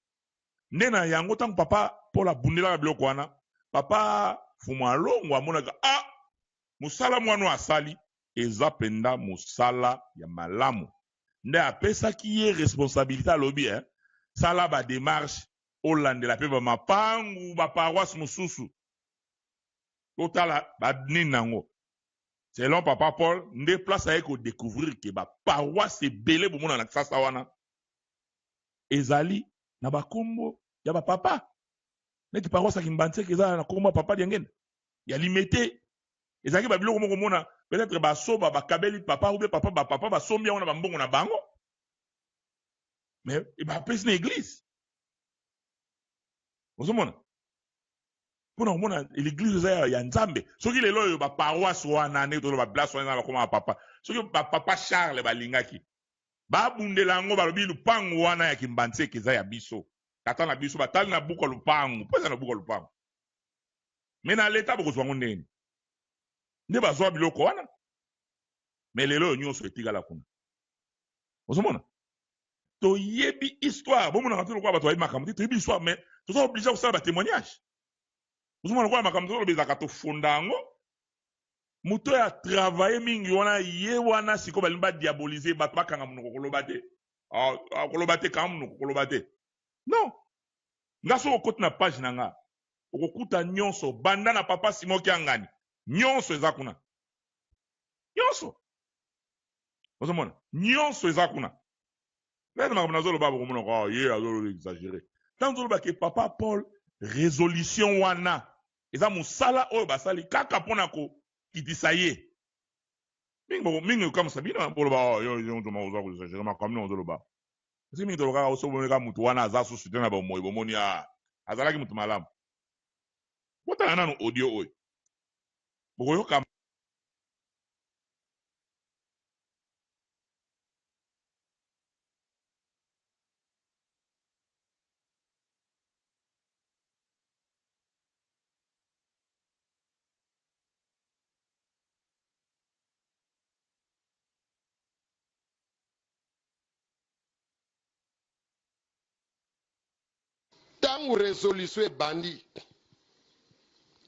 nde na yango ntango papa Paul abundelaka biloko wana papa Fumalongo amonaka musala mwana asali eza penda musala ya malamu nde apesaki ye responsabilité alobi sala ba démarche olandela mpe bamapangu baparoisse mosusu totala banini nango selon papa Paul nde place aye kodécouvrir ke baparoisse ebele bomona na kisasa wana ezali na bakombo ya bapapa neti paroisse Kimbantseke eza na kombo ya papa diangene ya limete ezalaki babiloko moko mona peut-être basoba bakabeli papa ou bien papa basombi yango na bambongo na bango mais bapesi na église ozomona mpona komona l'église eza ya nzambe soki lelo oyo baparoisse wana ndenge toloba baplace wana bakoma bapapa soki bapapa Charles balingaki babundela yango balobi lupango wana ya Kimbantseke eza ya biso tata na biso batali na buka lupango mpo eza na buka lupango me na leta bokozwa yango ndeni nde bazwa biloko wana me lelo oyo nyonso etikala kuna ozomona toyebi histoire bomonaka te lokola bato bayebi makambo te toyebi histoire mais toza oblige kosala batémoignage ozomona lokola makambo tozoloba ezalaka tofonda yango moto ya travaille mingi wana ye wana siko balingi badiabolize bato bakanga monoko koloba te koloba te kanga monoko koloba te non nga so okoti na page na nga okokuta nyonso banda na papa Simon Kiangani nyonso eza kuna nyonso ozomona nyonso eza kuna peut-être makambo nazoloba bokomona ye azoloba exagéré ntango tozoloba ke papa Paul résolution wana eza mosala oyo basali kaka mpona kokitisa ye mingi okamwisa bino boloba oza koexagéré makambo ozoloba esi mingi tolokaka osoboneka mutu wana aza susu te na bomoi bomoni azalaki mutu malamu Bota nano audio oyo. Bokoyoka Tangu résolution ebandi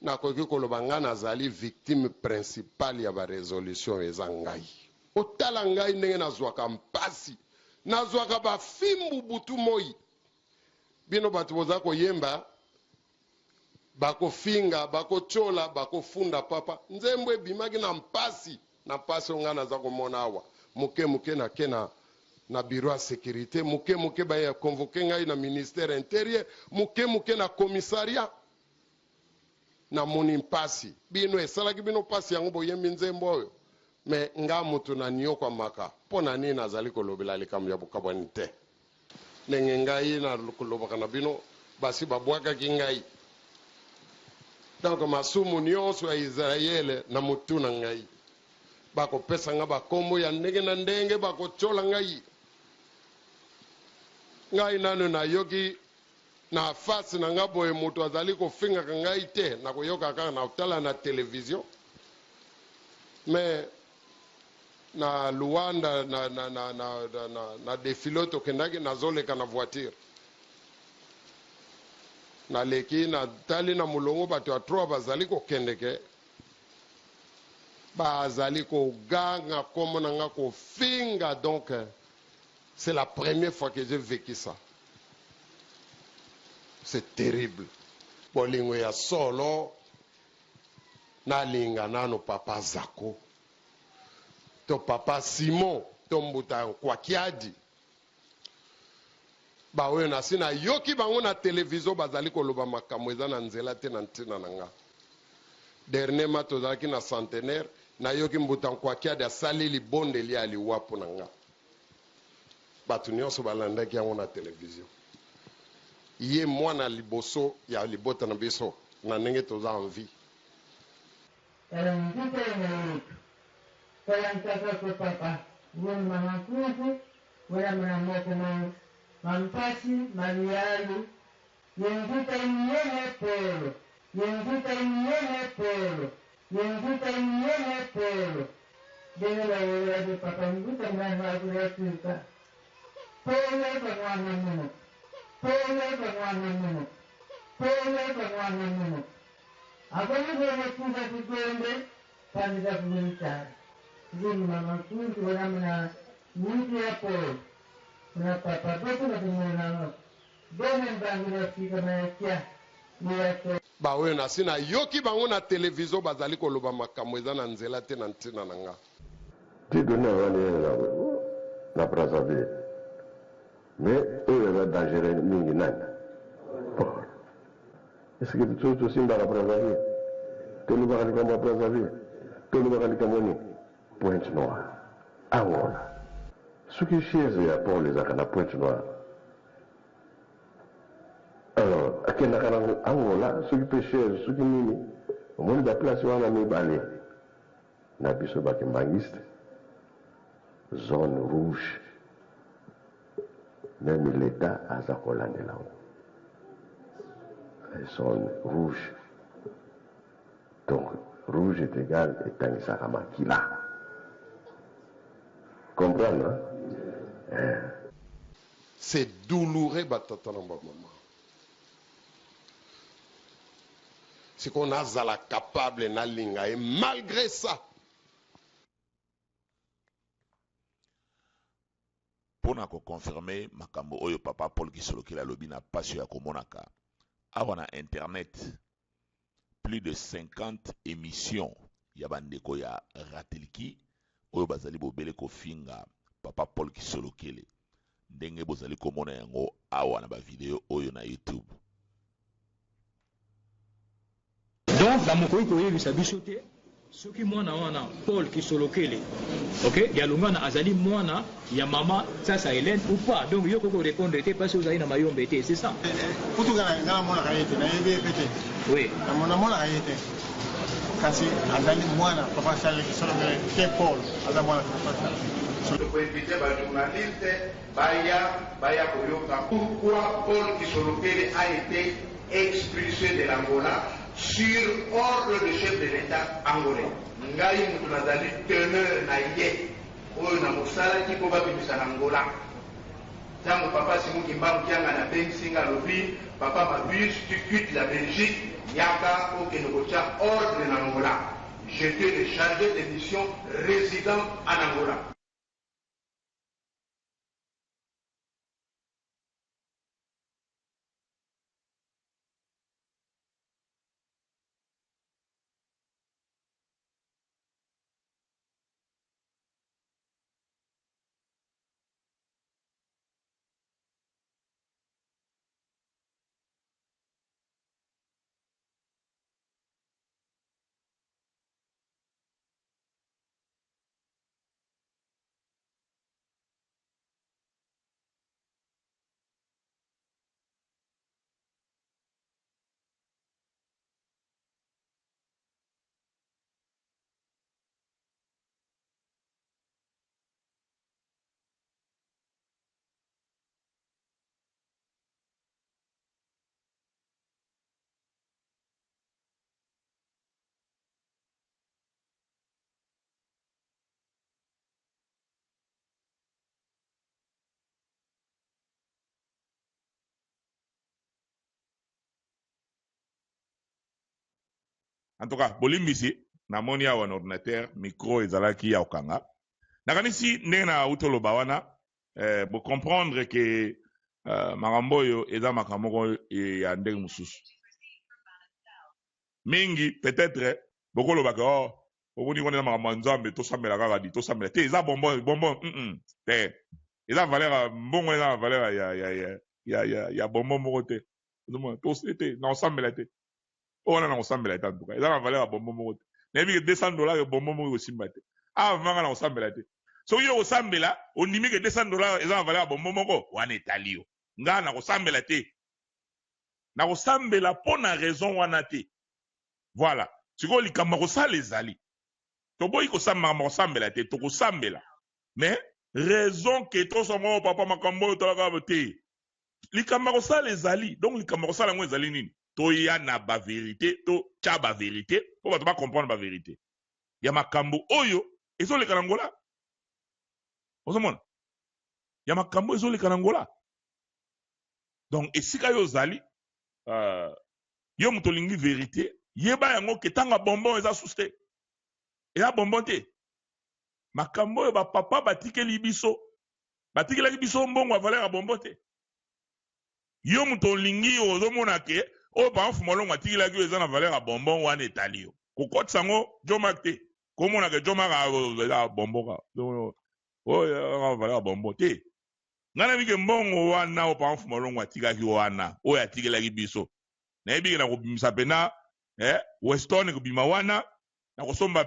nakoki koloba nga nazali victime principale ya ba résolution eza ngai. Otala ngai ndenge nazwaka mpasi, nazwaka bafimbu butu moi. Bino bato boza koyemba, bakofinga, bakochola, bakofunda papa. Nzembo ebimaki na mpasi onga naza komona awa. Muke muke na kena na bureau ya sécurité, muke muke baya convoquer ngai na ministère intérieur, muke muke na commissariat. Na moni mpasi. Bino esalaki bino pasi yango boyembi nzembo oyo. Me nga mutu na niyo kwa maka. Pona nini nazali kolobela likambo ya bokabwani te. Ndenge ngai na kolobaka na bino basi babwakaki ngai. Donc masumu nyonso ya Israele na mutu na ngai. Bakopesa nga bakombo ya ndenge na ndenge bakochola ngai. Ngai nanu na yoki na face na nga boye mutu azali kofinga ngai te na koyoka kaka na otala na télévision. Mais na Luanda na défilé tokendaki nazoleka na voiture. Na leki na tali na mulongo bato ya 3 bazali kokendeke. Bazali koganga kombo na nga kofinga, donc c'est la première fois que j'ai vécu ça. C'est terrible. Bolingo ya solo na linga nano papa Zako. To papa Simon tombuta kwa kiadi. Ba oyo na sina yoki bango na télévision bazali koloba makambo eza na nzela te na ntina na nga. Dernièrement tozalaki na centenaire na yoki mbuta kwa kiadi asali libondeli ali wapo na nga. Batu nyonso balandaki yango na télévision. Ye mwana liboso ya libota na biso na ndenge toza en vie. Mampasi Marialu, yenguta inyene polo, yenguta inyene polo, yenguta inyene polo. Deve la ora di papa yenguta mwana kuratuka. Polo kwa mwana muno, polo kwa mwana muno, polo kwa mwana muno. Agora vou kuza kukwende, pandita kumitara. Zini mama kuntu wanamna mwiti ya polo. Ba oyo na sina yoki bango na télévision bazali koloba makambo eza na nzela te na ntina na nga. Ti donné na Brazzaville. Mais eux eza dangereux mingi nani. Est-ce que tu te simba la Brazzaville? Tolu bakali kama Brazzaville. Tolu bakali kama ni Pointe Noire. Angola. Ce qui chaise à Paul les à Pointe Noire. Alors, à quel Angola, ce qui peut chaise, ce qui mini, au moins de la place où on a mis balé, n'a plus ce bac bangiste, zone rouge, même l'État a sa colonne là. Zone rouge. Donc, rouge est égal à Tangisarama qui là. Comprendre, hein? C'est douloureux, batata na maman. C'est qu'on a zala capable na linga et malgré ça. Pour na confirmer makambo oyo papa Paul Kisolokela lobi na passion ya komonaka. Awa na internet plus de 50 émissions ya bandeko ya Rateliki oyo bazali bobele kofinga papa Paul Kisolokele. Ndenge bozali komona yango awa na ba vidéo oyo na YouTube. Donc la mokoyi koyebisa biso te soki mwana wana Paul Kisolokele, ok, ya lungana azali mwana ya mama Sasa Hélène ou pas, donc yo koko répondre était parce que vous avez na mayombe été, c'est ça? Kutu kana ngala mwana kayete na yebe pete. Oui. Na mwana kayete. Kasi azali mwana papa Charles Kisolokele ke Paul azali mwana papa. Je peux inviter les journalistes Baya Koyoka. Pourquoi Paul Kisolokele a été expulsé de l'Angola sur ordre du chef de l'État angolais? Ngai Moutounazali, teneur naïe, oyo na mosala qui peut babimisa na Angola. Tango papa Simon Kimba Mkianga na Ben Singa Lobi, papa Mabus, tu quittes la Belgique, Yaka, Okenokocha, ordre en Angola. J'étais le chargé de mission résident en Angola. En tout cas, bolimbisi na moni ya wan ordinateur micro ezalaki ya okanga. Nakanisi ndenge na utoloba wana bo comprendre que makambo oyo eza makambo ya ndenge mususu. Mingi peut-être bokoloba ke oh okuni kona makambo nzambe to sambela kaka di to sambela te eza bonbon te. Eza valeur mbongo eza valeur ya bonbon moko te. To c'était na sambela te. On a ensemble en tout cas. Ils ont la valeur à bon moment. Mais il y a $200 bon moment aussi. Avant, on a ensemble là. So yo ensemble là, on dit que $200 ils ont la valeur à bon moment. On est talio. Nga na ensemble là te. Na ensemble là pour une raison wana te. Voilà. Tu vois les camarades les ali. To boy ko ensemble là te, to ensemble là. Mais raison que to songo papa makambo to la te. Les camarades les ali. Donc les camarades là les ali nini. To ya na ba vérité, to cha ba vérité, pour pas comprendre ba vérité. Ya makambo oyo, ezo le kanangola. Ozomona. Ya makambo ezo le kanangola. Donc esika yo zali, yo mutolingi vérité, yeba yango ketanga bonbon eza suste. Eza bonbon te. Makambo yo ba papa batikeli biso. Batikeli biso mbongo valeur ya bonbon te. Yo mutolingi ozomona ke o ba fumolo ngati la ki eza na valeur à bonbon wana etalio ko kotsango joma te ko mona ke joma ga bonbon ka o ya valeur à bonbon te ngana mi ke mbongo wana o ba fumolo ngati la ki wana o ya tikela ki biso na ebi na ko bimisa pena Weston ko bima wana na ko somba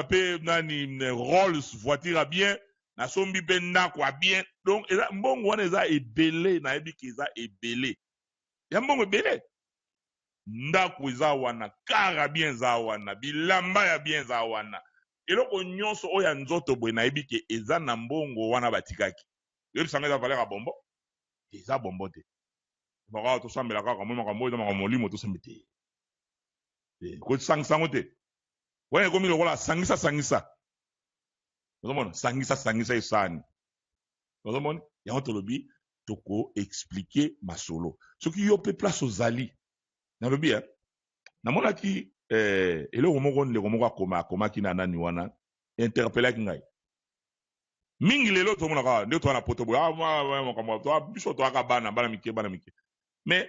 pe nani Rolls voiture bien na sombi pe na kwa bien donc mbongo wana eza ebele na ebi ki eza ebele. Ya mbongo bele ndako eza wana kara bien za wana bilamba ya bien za wana eloko nyonso oya nzoto bwe na yebi ke eza na mbongo wana batikaki yo bisanga eza valeur ya bombo eza bombo te baka to sambela kaka mo makambo eza makambo molimo to sambete ko sangisango te wana komi lokola sangisa ozomona sangisa esani ozomona yango tolobi toko expliquer masolo soki yo pe place ozali na lobi na mona ki eloko moko ndeko moko akoma ki na nani wana interpeller ki ngai mingi lelo to mona ka ndio to na poto bo makambo to biso to aka bana mike mais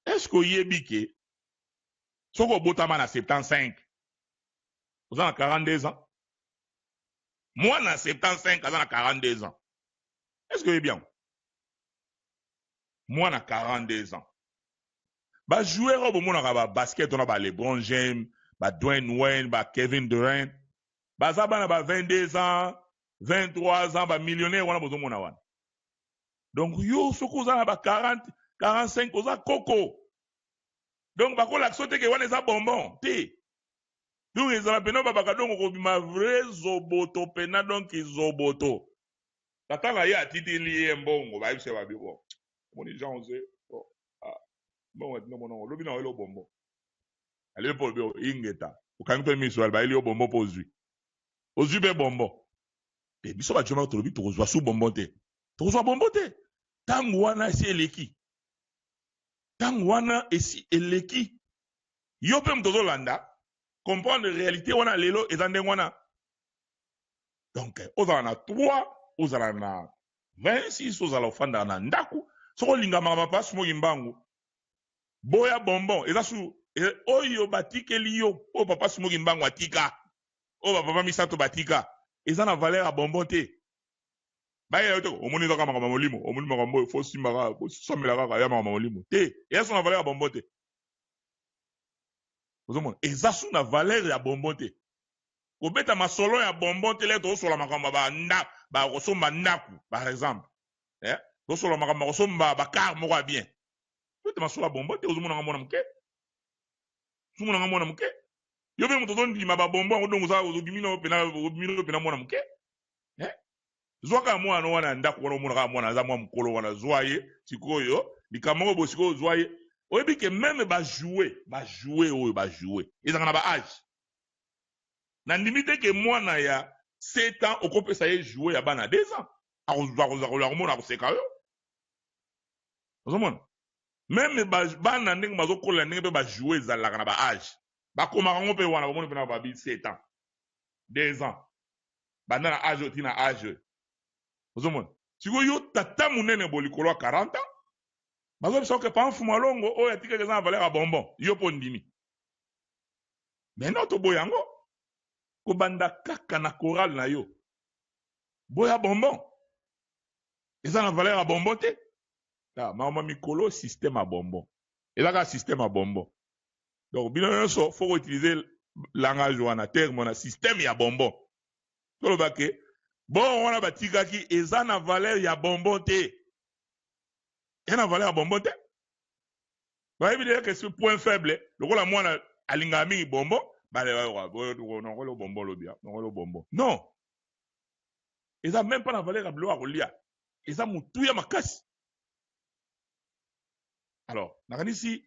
est-ce que yebi ke soko botama na 75 oza na 42 ans moi na 75 aza na 42 ans est-ce que yebi bien moi na 42 ans ba joueur au moment na ba basket on a ba LeBron James Dwayne Wayne, Kevin Durant. Ça bana 22 ans, 23 ans, millionnaire wana bozo mona wana. Donc yo soko za na 40, 45 oza koko. Donc bako la sote ke wana za bonbon, te. Donc ils ont pena baka donc ko bima vrai zoboto pena donc zoboto. Tata na ya titi lié mbongo, ba yise ba bibo. Moni gens ose. Ah. Bon non, lobi na welo bonbon. Allez pour bio ingeta. Ukangi pe miswal ba ili yo bonbon pozui. Ozui be bonbon. Et biso ba joma to lobi to kozwa su bonbon te. To kozwa bonbon te. Tangu wana esi eleki. Tangu wana esi eleki. Yo pe mtozo landa. Comprendre la réalité wana lelo ezande wana. Donc ozala na 3, ozala na 26, ozala ofanda na ndaku. Soko linga mama passe mo yimbangu. Boya bonbon ezasu oyo batikeli yo o papa sumo yimbangu atika. O papa misato batika. Ezana valeur a bonbon te. Baye yoto omoni zoka makama molimo, omoni makambo fo simbaka, fo somela kaka ya makama molimo. Te, ezasu na valeur a bonbon te. Ozomona, ezasu na valeur ya bonbon te. Obeta masolo ya bonbon te leto osola makamba ba kosomba ndaku par exemple. Osola makamba kosomba ba car moko bien. Obeta masolo ya bonbon te ozomona ngamona muke. Ozomona ngamona muke. Yo be muto tondi ma ba bonbon odongo za ozobimino pena mona muke. Zwaka mwana wana ndaku wana mona ka mwana za mwa mukolo wana zwaye sikoyo likamoko bosiko zwaye. Oyebi ke même ba jouer oyo ba jouer. Ezanga na ba âge. Na limite ke mwana ya 7 ans okopesa ye jouer ya bana 2 ans. Akozwa komona koseka yo. Ozomona. Même bana ndenge bazokola ndenge pe ba jouer ezalaka na ba âge. Bakomaka ngo pe wana bomoni pe na ba 7 ans. 2 ans. Banda na âge otina âge. Ozomona. Siko yo tata munene bolikolo 40 ans. Bazo bisa ke pa mfuma longo oyo atika ke za valeur ya bonbon. Yo po ndimi. Mais non to boyango. Kobanda kaka na chorale na yo. Boya bonbon. Eza na valeur ya bonbon te. Ta mama mikolo système à bonbon. Ezaka système à bonbon. Donc bino nyonso faut utiliser langage wana terme na système ya bonbon. Toloba ke bon wana batikaki eza na valeur ya bonbon te. Eza na valeur ya bonbon te. Ba ebi que ce point faible, lokola mwana alinga mingi bonbon, ba le bonbon lobia, le bonbon. Non. Eza même pas na valeur ya bilo a kolia. Eza mutu ya makasi. Alors, nakanisi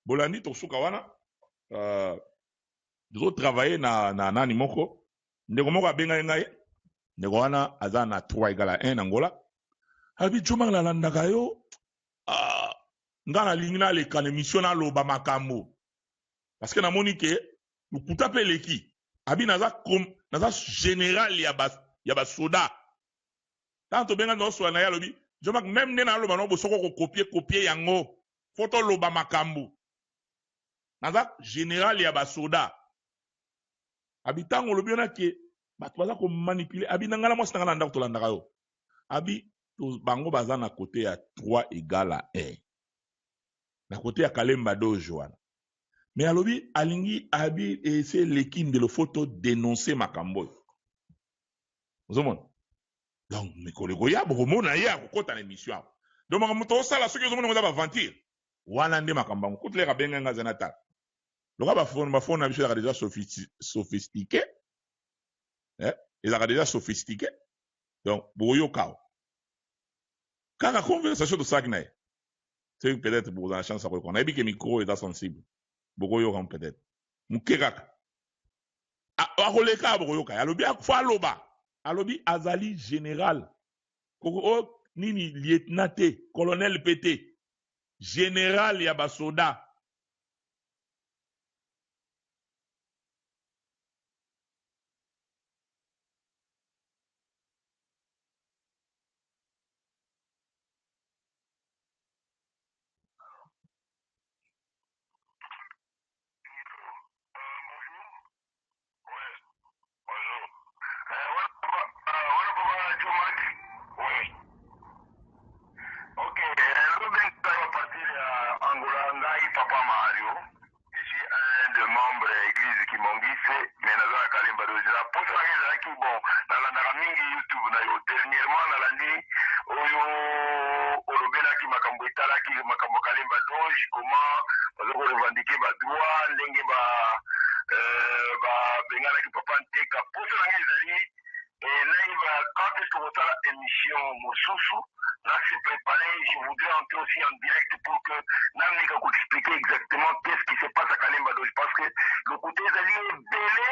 bolandi tosuka wana dozo travailler na nani moko ndeko moko abenga ngai ndeko wana aza na 3 égale à 1 Angola abi joma la landaka yo ngana lingina le kan émission na loba makambo parce que na moni ke lukuta pe leki abi naza général ya ba soda tanto benga no so na ya lobi joma même ne na loba no bosoko ko copier yango photo loba makambo naza général ya basoda abitango lobi na ke bato baza ko manipuler abi nangala mo sanga na ndako to landaka yo abi to bango baza na côté ya 3 égale à 1 na côté ya Kalemba Dojo wana mais alobi alingi abi ese l'équipe de le photo dénoncer makambo ozomona donc mikolego ya bomona ya kokota na émission donc makambo to sala soki ozomona ngo za ba ventir wana nde makambo kutle ka benga nga zanata loka ba phone na biso ya déjà sophistiqué ils ont déjà sophistiqué donc boyo kao kaka conversation de ça nae c'est peut-être pour la chance à quoi on a dit que micro est sensible boyo kan peut-être muke kaka akoleka boyo ka alobi akfa alobi azali général koko nini lieutenant T colonel PT général ya basoda Ok, kalemba doge comment baza korevendike badroit ndenge babenganaki papa nteka poso nange ezali naïva quand est-ce que tokosala émission mosusu là se préparer je voudrais entrer aussi en direct pour que nameka koexpliquer exactement qu'est-ce qui se passe à kalemba doge parce que le côté ezali ebele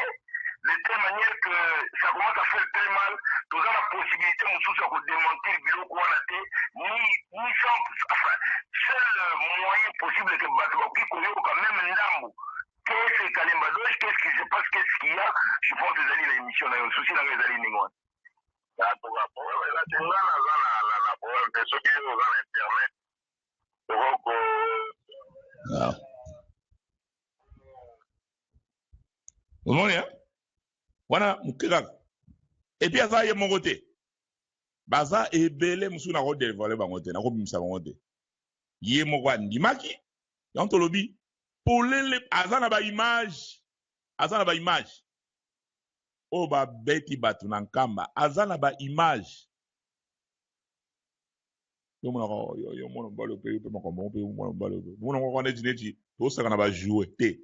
de telle manière que ça commence à faire très mal. Nous avons la possibilité de démentir le bureau ni sans, enfin, seul moyen possible que Batouaki Koyo quand même Ndambo. Qu'est-ce que Kalemba Doge, qu'est-ce qui se passe, qu'est-ce qu'il y a? Je pense que c'est l'émission, il y a un souci dans les alignements. La wana mukeka et puis aza ye moko te baza ebele musu na ko dévoiler bango te na ko bimisa bango te ye moko andimaki yango tolobi polele aza na ba image o ba beti batu na nkamba aza na ba image yo mona mbalo pe makombo pe mona mbalo pe mona ko neti to saka na ba jouer te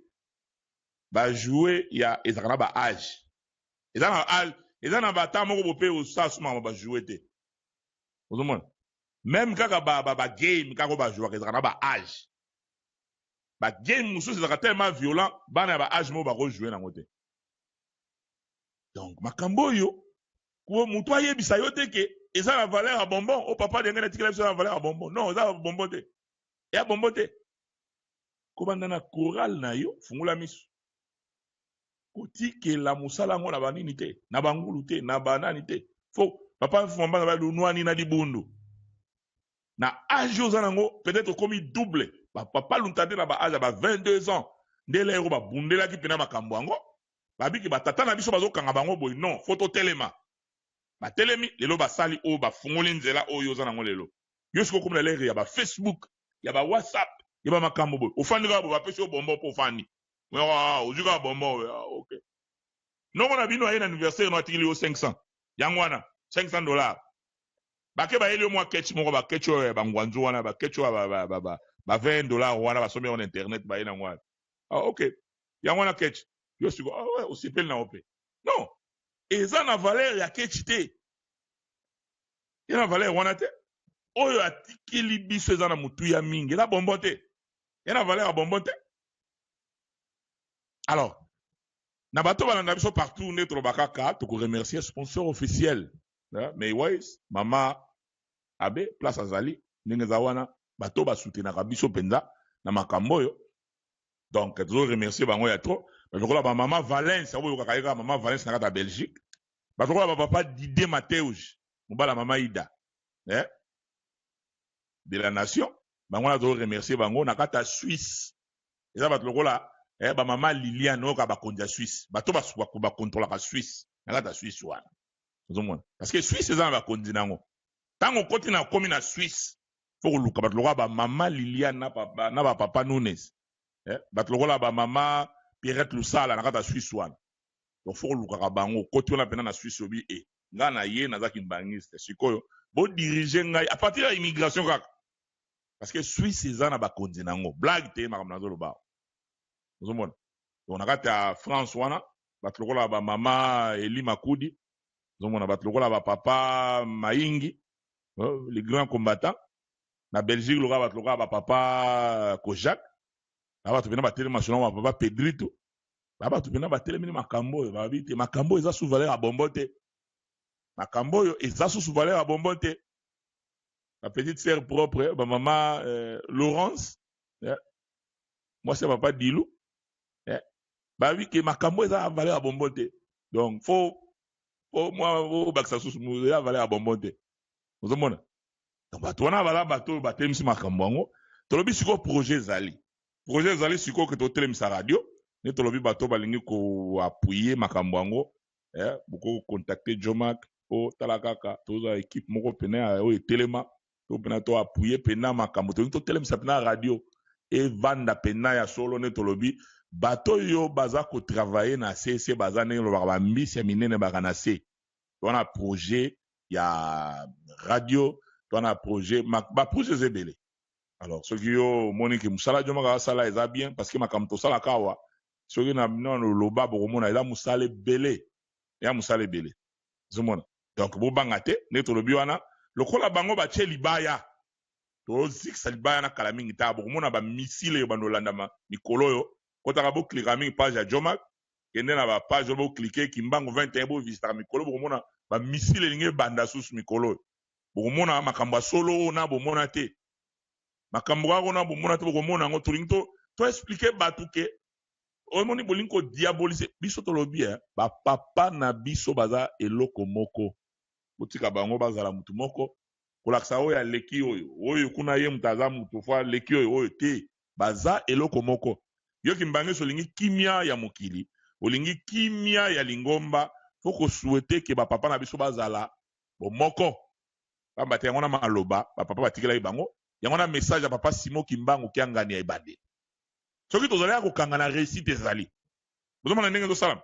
ba jouer ya ezaka na ba âge eza na bata moko bope osasuma ba jouer te ozomona même kaka ba game kaka ba jouer ezaka na ba âge ba game mususu ezaka tellement violent bana ya ba âge mo ba ko jouer nango te donc makambo oyo ko mutu ayebisa yo te ke eza na valeur ya bonbon o papa de ngena tikela biso na valeur ya bonbon non eza bonbon te ya bonbon te ko banda na chorale na yo fungula miso koti la musala ngo na banini te na bangulu te na banani te fo papa fumba na lunwani na libundu na âge ozanango peut-être komi double papa luntade na ba âge ba 22 ans ndele ero ba bundela ki pena makambo ango babiki batata na biso bazokanga bango boy non photo telema ba telemi lelo basali o ba fungoli nzela oyo ozanango lelo yo siko komela lere ya ba Facebook ya ba WhatsApp ya ba makambo boy ofandi ka bo ba pesi bombo po fandi ozuka bombo ok non on a bino à un anniversaire no atikili yo 500 yangwana $500 bake ba elio mwa ketch moko ba ketch ba ngwanzo wana ba ketch ba $20 wana ba somme on internet ba ina ngwana ok yangwana ketch yo siko ouais osipel na ope non eza na valeur ya ketch te eza na valeur wana te oyo atikili biso eza na mutu ya mingi la bombo te eza na valeur ya bombo te. Alors, Nabato balanda biso partout ne trobakaka to ko remercier sponsor officiel. Mayways, Mama Abe, Place Azali, Ningezawana, bato ba soutenaka biso penza na makambo yo. Donc, to remercier bango ya trop. Mais je ba Mama Valence, abo yo kaka Mama Valence na kata Belgique. Ba to ba papa Didier Mateusz, mobala Mama Ida. De la nation, bango na to remercier bango na kata Suisse. Eza ba lokola ba mama Liliane oka ba konja Suisse bato ba contrôler ka Suisse nakata Suisse wana ozomona parce que Suisse eza ba konji nango tango koti na komi na Suisse faut ko luka bato lokola ba mama Liliane na ba papa Nunes bato lokola ba mama Pierrette Lusala nakata Suisse wana donc faut ko luka ka bango koti wana pena na Suisse obi nga na ye nazaki mbangiste sikoyo bo diriger ngai à partir de immigration kaka parce que Suisse eza na ba konji nango blague te makamna zo loba. Ozomona on akata France wana batlokola ba mama Eli Makudi ozomona batlokola ba papa Maingi les grands combattants na Belgique loka batlokola ba papa Kojak aba tupena ba tele national ba papa Pedrito aba tupena ba tele mini makambo ba bite makambo eza sous valeur à bombote makambo yo eza sous valeur à bombote la petite sœur propre ba mama Laurence moi c'est papa Dilou. Bah oui que makambo eza a valeur à bombote donc faut moi baksa sous a valeur à bombote ozomona donc bato wana bala bato batemisi makambo ngo tolobi siko projet zali siko que to telemisa radio ne tolobi bato balingi ko appuyer makambo ngo boko contacter Jomak o talakaka toza équipe moko pena o telema to pena to appuyer pena makambo to telemisa pena radio et vanda pena ya solo ne tolobi bato yo baza ko travailler na CC baza ne lo ba mbisi minene ba kana C. On a projet ya radio, on a projet ba projet zebele. Alors ceux qui ont monique musala joma sala eza bien parce que makamto sala kawa ceux qui na no loba bokomona eza musale belé ya musale belé zomona donc bo bangate ne to lobi wana lokola bango ba che libaya to ziksa libaya na kala mingi ta bokomona ba missile bandolanda ma mikolo yo kotaka bo cliquer mingi page ya joma kende na ba page bo cliquer kimbango 21 bo visiter mikolo bokomona ba missile linge banda sus mikolo bokomona makambo solo na bomona te makambo kako na bomona te bokomona ngo tulingi to expliquer batuke omoni bolingo diaboliser biso to lobi ba papa na biso baza eloko moko botika bango bazala mutu moko kolaksa oyo aleki oyo kuna ye mutaza mutu fwa leki oyo te baza eloko moko yo kimbange solingi kimia ya mokili olingi kimia ya lingomba foko souhaiter ke ba papa na biso bazala bomoko pamba te yango na maloba ba papa batikela bango yango na message ya papa Simo Kimbangu kiangani ya ibande soki tozali ko kangana réussite ezali bozomona ndenge tosala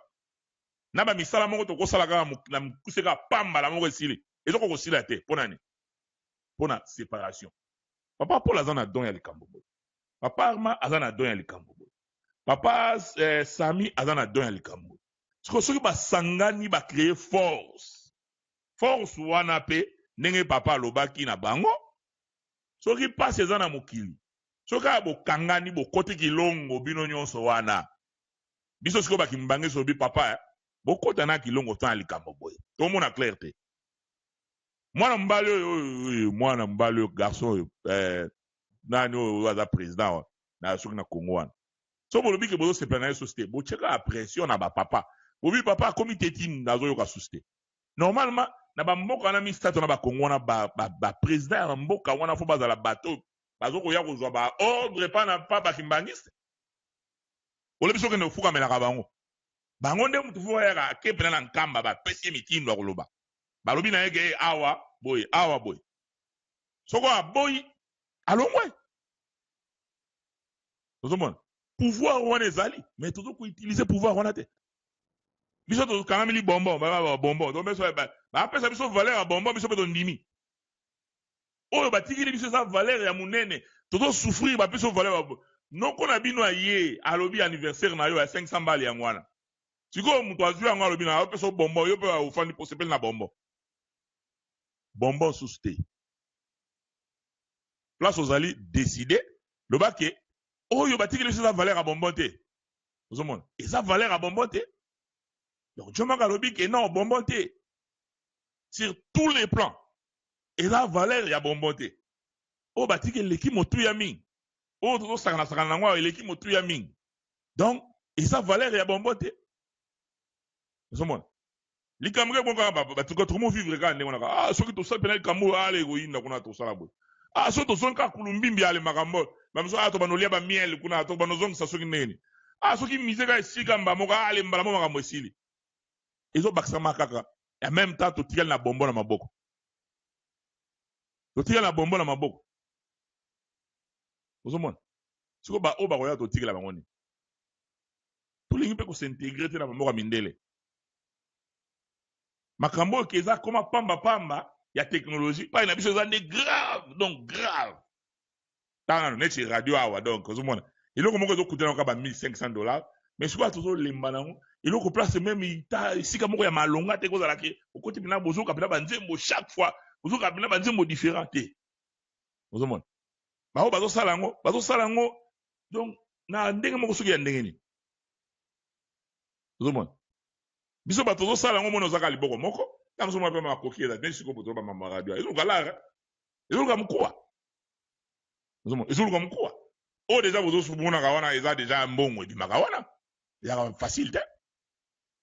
na ba misala moko to kosala kaka na kuseka pamba la moko esili ezoko kosila te pona ni pona séparation papa Paul azana don ya likambo papa Arma azana don ya likambo papa Sami azana don ya likambo soki basangani ba créer force wana pe ndenge papa lobaki na bango soki passe eza na mokili soki bokangani bokoti kilongo bino nyonso wana biso siko bakimbange sobi papa bokota na kilongo to na likambo boye tomona clair te mwana mbali oyo mwana mbali oyo garçon oyo nani oyo aza président na soki na Congo wana so bolobi ke bozo sepela na ye société bocheka la pression na bapapa bobi papa akomi tetini nazoyoka société normalement na bamboka wana misato na bakongo wana baprésident ya bamboka wana fo bazala bato bazokoya kozwa baordre pa na pa bakimbangiste olobi soki nde ofukamelaka bango nde mutu fo bayaka ake pena na nkamba bapesi ye mitindo ya koloba balobi na yeke awa boye soko aboyi alongwe tozomona pouvoir wana ezali mais tozokoutilize pouvoir wana te biso tokangamili bonbon bonbon bapesa biso valeur ya bonbon biso mpe tondimi oyo batikili biso eza valeur ya monene tozosouffrir bapesa valeur noko na bino aye alobi anniversaire na yo ya 500 mbali yango wana sikoyo moto azwi yango alobi na opesa bonbon yo mpe ofandi posepeli na bonbon susu te place ozali décide lobake oyo batikili biso eza valeur ya bonbon te ozomona eza valeur ya bonbon te donc Jomaka lobi que non bonbon te sur tous les plans et la valeur ya bonbon te o batike leki motu ya ming o to sakana nango leki motu ya ming donc et sa valeur ya bonbon te somon likamwe bonga batuko to mo vivre ka ndenge naka soki to sa pena likambo ale goyinda kuna to sala bo so to sonka kulumbimbi ale makambo bamso to banolia ba miel kuna to banozong sa soki neni soki miseka esika mbamoka ale mbala mo makambo esili ezo bakisama kaka en même temps totikali na bombo na maboko ozomona siko ba o bakoya totikela bango ni tolingi mpe kosintegre te na bamboka mindele makambo ke eza koma pamba ya technologie pa na biso eza nde grave donc grave tanga no neti radio awa donc ozomona iloko moko ezokutana ka ba $1500 mais sikoyo tozolemba nango iloko place même ita sika moko ya malonga te kozala ke okoti pina bozoka pina banzembo chaque fois bozoka pina banzembo différent te ozomona bao bazosala yango donc na ndenge moko soki ya ndenge ni ozomona biso bato tozosala yango mona ozaka liboko moko na moso mpe makoki eza te sikoyo bozoba mama radio ezoluka lara ezoluka mkuwa ozomona ezoluka mkuwa o deja bozosumunaka wana eza deja mbongo ebimaka wana ya facile te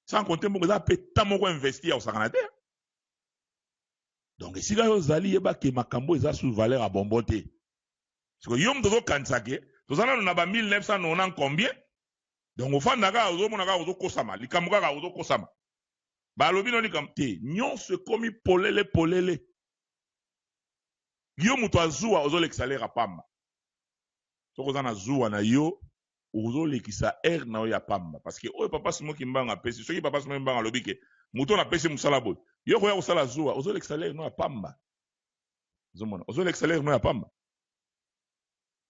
sans compter mbongo eza pe ta moko investir ya osakana te donc esika yo ozali yeba ke makambo eza sous valeur ya bonbon te siko yo moto ozokanisa ke tozala na ba 1990 combien donc ofandaka ozomona kaka ozokosama likambo kaka ozokosama balobi no likambo te nyonso ekomi polele yo moto azuwa ozolekisa lera pamba soko oza na zuwa na yo ozolekisa air na yo ya pamba parce que oyo papa Simo Kimbangu apesi soki papa Simo Kimbangu alobi ke moto napesi mosala boye yo koya kosala zuwa ozolekisa lera no ya pamba ozomona ozolekisa lera no ya pamba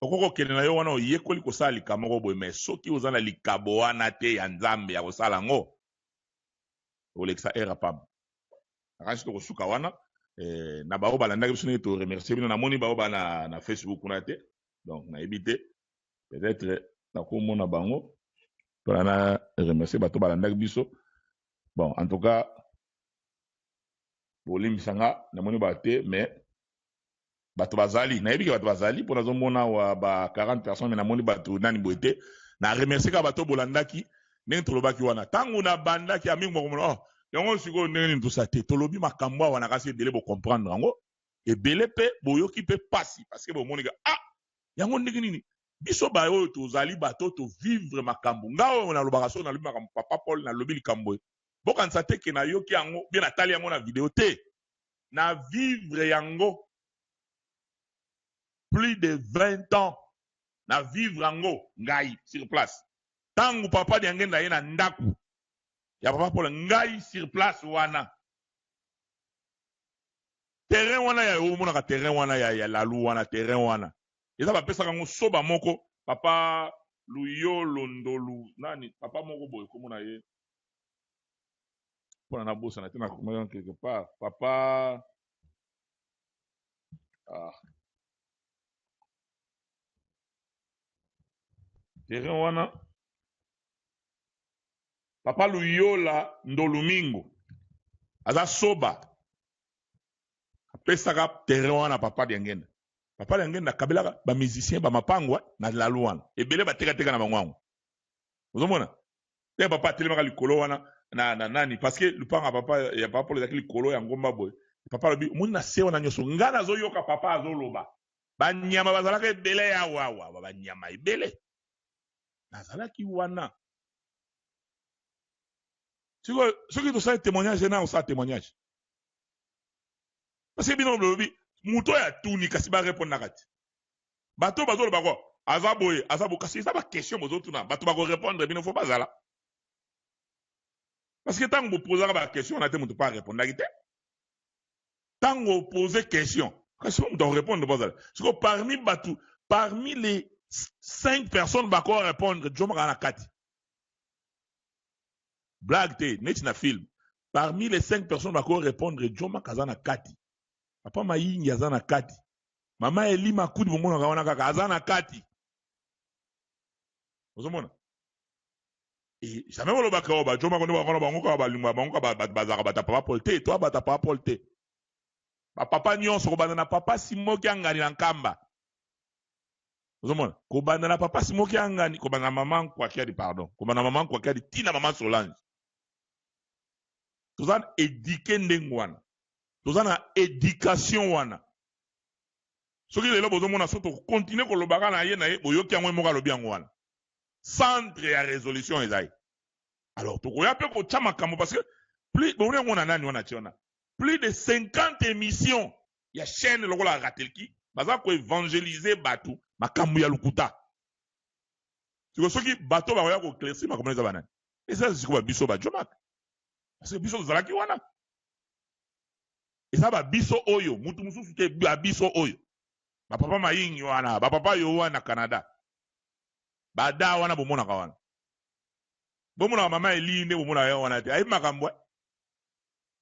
okoko kene na yo wana oyekoli kosala likambo boye mais soki oza na likabo wana te ya nzambe ya kosala ngo olekisa era pam akansi to kosuka wana na bao balandaki biso ndenge to remercier bino namoni bao ba na Facebook kuna te donc nayebi te peut-être nakomona bango mpona na remercier bato balandaki biso bon en tout cas bolimbisanga namoni ba te mais bato bazali nayebi ke bato bazali mpona azomona wa ba 40 personnes mais namoni bato nani boye te na remercier ka bato bolandaki ndenge tolobaki wana ntango na bandaki ya mingi bakomona yango sikoyo ndenge nini tosa te tolobi makambo awa na kasi ebele bocomprendre yango ebele mpe boyoki mpe pasi parceke bomonika yango ndenge nini biso baoyo tozali bato tovivre makambo nga oyo nalobaka soki nalobi makambo papa Paul nalobi likambo bokanisa te ke nayoki yango bie natali yango na video te na vivre yango plus de 20 ans na vivre yango ngai sur place tangu papa diangenda ye na ndaku ya papa Paul ngai sur place wana terrain wana ya omonaka terrain wana ya lalu wana terrain wana eza bapesaka ngo soba moko papa Luyo Londolu nani papa moko boye komona ye mpona na bosa na te na komona quelque part papa terrain wana papa Luyola Ndolumingo aza soba apesaka terrain wana papa diangenda papa diangenda kabelaka ba musicien ba mapangwa na lalu wana ebele bateka na bangwangu ozomona te papa telemaka likolo wana na nani parce que lupanga papa ya papa Paul ezaki likolo ya ngomba boy papa lobi moni na se wana nyonso nga nazoyoka papa azoloba banyama bazalaka ebele ya wawa banyama ebele nazalaki wana soki tosali témoignage na osala témoignage parce que bino lobi muto ya tuni kasi barépondaka te bato bazoloba ko aza boye kasi eza baquestion bozotuna bato bakorépondre bino fo bazala parce que ntango bopozaka baquestion wana te moto mpo arépondaki te ntango opose question kasi moto akorépondre bazala siko parmi les 5 personnes bakorépondre jomaka na kati blague te neti na film parmi les 5 personnes bakorépondre jomaka aza na kati papa mayingi aza na kati mama eli makudi bomonaka wana kaka aza na kati ozomona jamais bolobaka oyo bajomaka nde bakona bango kaka balingwa bango kaka bazalaka bata papa Paul te to bata papa Paul te bapapa nyonso kobanda na papa simoki angani na nkamba ozomona kobanda na papa simoki angani kobanda na mama nkwakiadi pardon kobanda na mama nkwakiadi tina mama Solange toza na édike ndenge wana toza na éducation wana soki lelo bozomona so tokontinue kolobaka na ye boyoki yango moko alobi yango wana centre ya résolution ezali alors tokoya mpe kotya makambo parce que plus bomoni yango na nani wana ti wana plus de 50 émissions ya chaîne lokola ratelki baza koévangéliser bato makambo ya lokuta siko soki bato bakoya koéclaircir makambo eza banani eza siko babiso bajomaka parce que biso tozalaki wana eza babiso oyo mutu mosusu te babiso oyo bapapa mayingi wana bapapa yo wana Canada bada wana bomonaka wana bomonaka mama eli nde bomonaka yo wana te ayi makambo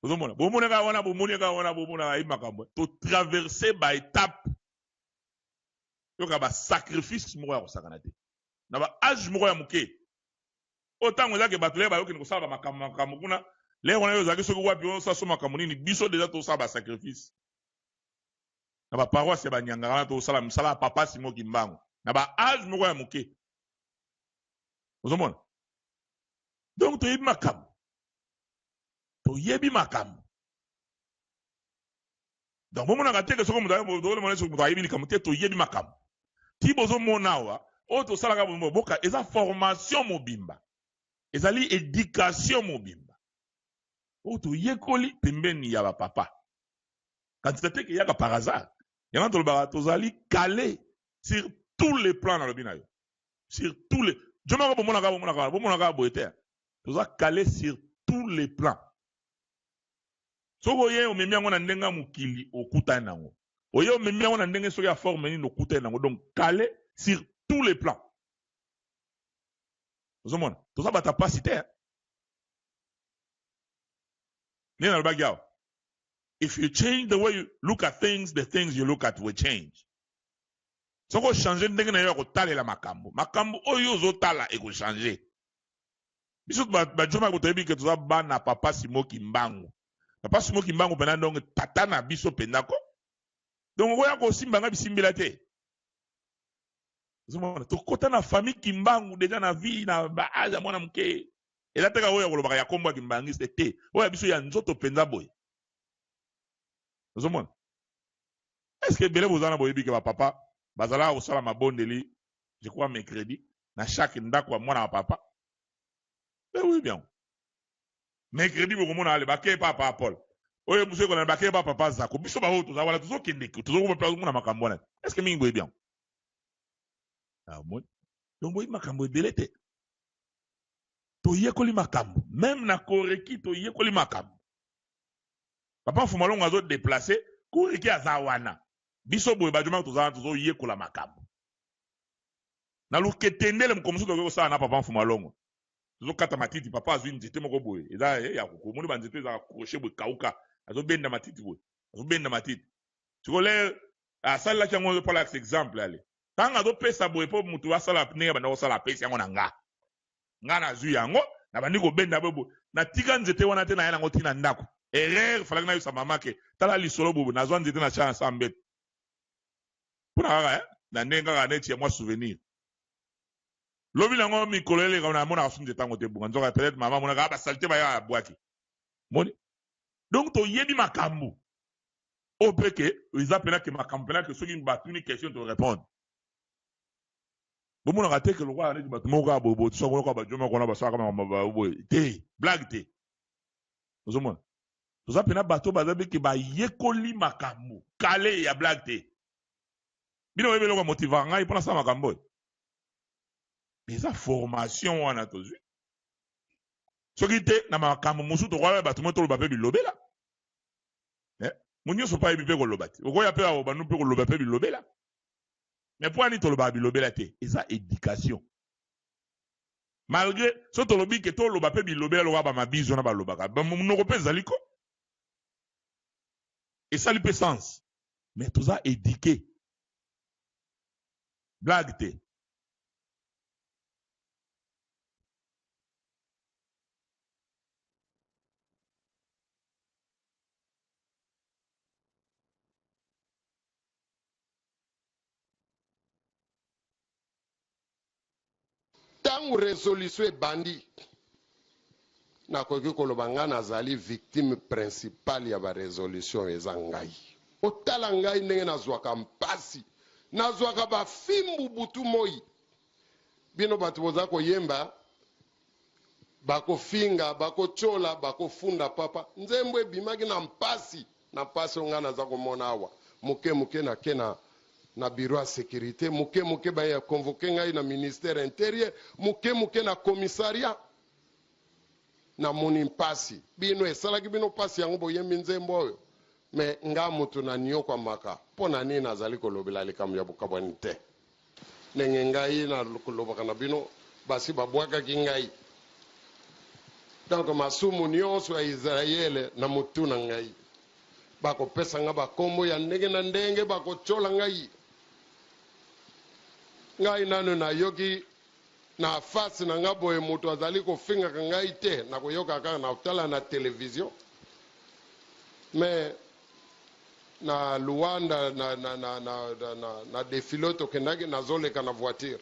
ozomona bomonaka wana bomonaka ayi makambo to traverser ba étape yoka ba sacrifice moko ya kosakana te na ba âge moko ya moke otango ezake bato le bayokende kosala makambo kuna le wana yo ozalaki soki wapi osaso makambo nini biso deja tosala ba sacrifice na ba paroisse ya banyangaka wana tosala misala ya papa simoki mbango na ba âge moko ya moke ozomona donc toyebi makambo donc bomonaka teke soki moto ayebi likambo te toyebi makambo ti bozomona awa oyo tosalaka boka eza formation mobimba ezali éducation mobimba oyo toyekoli pembeni ya bapapa kantita teke eyaka par hasard yango tolobaka tozali calé sur tous les plans na lobi na yo sur tous les jomaka bomonaka boye te toza calé sur tous les plans soki oye omemi yango na ndenge ya mokili okutani nango oye omemi yango na ndenge soki ya forme nini okutani nango donc calé sur tous les plans. Tout ça, ta capacité. If you change the way you look at things, the things you look at will change. So ko changer ndenge na yo ko talela makambo. Makambo oyo zo tala e ko changer. Biso ba joma ko tebi ke to ba na papa Simo Kimbangu. Papa Simo Kimbangu pena donc tata na biso pendako. Donc oya ko simba nga bisimbila te. Zomona to kota na famille Kimbangu déjà na vie na ba aza mwana mke. Ela teka oya ko lobaka ya kombo Kimbangiste te. Oya biso ya nzoto penza boy. Zomona. Est-ce que belé bozana boyebi ke ba papa bazala au sala mabondeli, je crois mercredi, na chaque ndako wa mwana wa papa. Mais oui bien. Mercredi boko mona ale baké papa Paul. Oye muso ko na baké papa Zako. Biso ba ho to za wala to kende ko to ko place mona makambo na. Est-ce que mingi boye bien? Ah bon. Donc boye makambo belé te. To yekoli makambo, même na koreki to yekoli makambo. Papa Fumalongo azo déplacer, koreki azawana. Biso boye bajuma tozana tozo yekola makambo. Na luketendele mkomusu to sana na papa Fumalongo. Tozo kata matiti papa azu nzete moko boye. Eza ya kukomuni banzete za crochet boye kauka. Azo benda matiti boye. Azo benda matiti. Tukole asala chango pour l'exemple ale. Tanga do pesa boye po mutu asala ne banda osala pesa yango na nga. Nga na zu yango na bandi ko benda bobo. Na tika nzete wana te na yana ngo tina ndako. Erreur fala na yusa mamake. Tala lisolo bobo na zwa nzete na cha sambet. Na nenga ga neti ya mwa souvenir. Lobi nango mikolele ka na mona asunje tango te bunga nzoka peut-être mama mona ka ba salite ba ya bwaki. Moni. Donc to yebi makambu. O peke, ils appellent que makambu na que ceux qui battu une question te répondre. Bon mona ka te que le roi ne battu moka bobo so ko ba joma ko na ba sa ka ma bobo. Te, blague te. Ozomona. To za pena bato ba zabe ke ba yekoli makambu. Kale ya blague te. Bino webe loko motiva ngai pona sa makambo. Mais sa formation wana tozu. Soki te na makambo musu to kwa bato mo to loba pe bilobela. Munyo so pa ebipe ko lobati. Okoya pe awo banu pe ko loba pe bilobela. Mais pour ani to loba bilobela te, eza éducation. Malgré so to lobi ke to loba pe bilobela lo ba mabizo na ba lobaka. Ba munoko pe zaliko. Et ça lui fait sens. Mais tout ça éduqué. Blague te. Tant résolution est bandit. Na koki koloba nga nazali victime principale ya ba résolution eza ngai. Otala ngai ndenge nazwaka mpasi. Nazwaka ba fimbu butu moi. Bino batu boza koyemba bako finga, bako chola, bako funda papa. Nzembo ebimaki na mpasi nga naza komona awa. Muke na kena na bureau ya sécurité, muke ba ya convoquer ngai na ministère intérieur, muke na commissariat. Na moni mpasi. Bino esalaki bino pasi yango boyembi nzembo oyo. Me nga mutu na niyo kwa maka. Pona nini nazali kolobela likambo ya bokabwani te. Nenge ngai na kolobaka na bino basi babwakaki ngai. Donc masumu nyonso ya Israele na mutu na ngai. Bakopesa nga bakombo ya ndenge na ndenge bakochola ngai. Ngai nanu na yoki na face na nga boye mutu azali kofinga ngai te na koyoka kaka na tala na télévision. Mais na Luanda na défilé tokendaki nazoleka na voiture.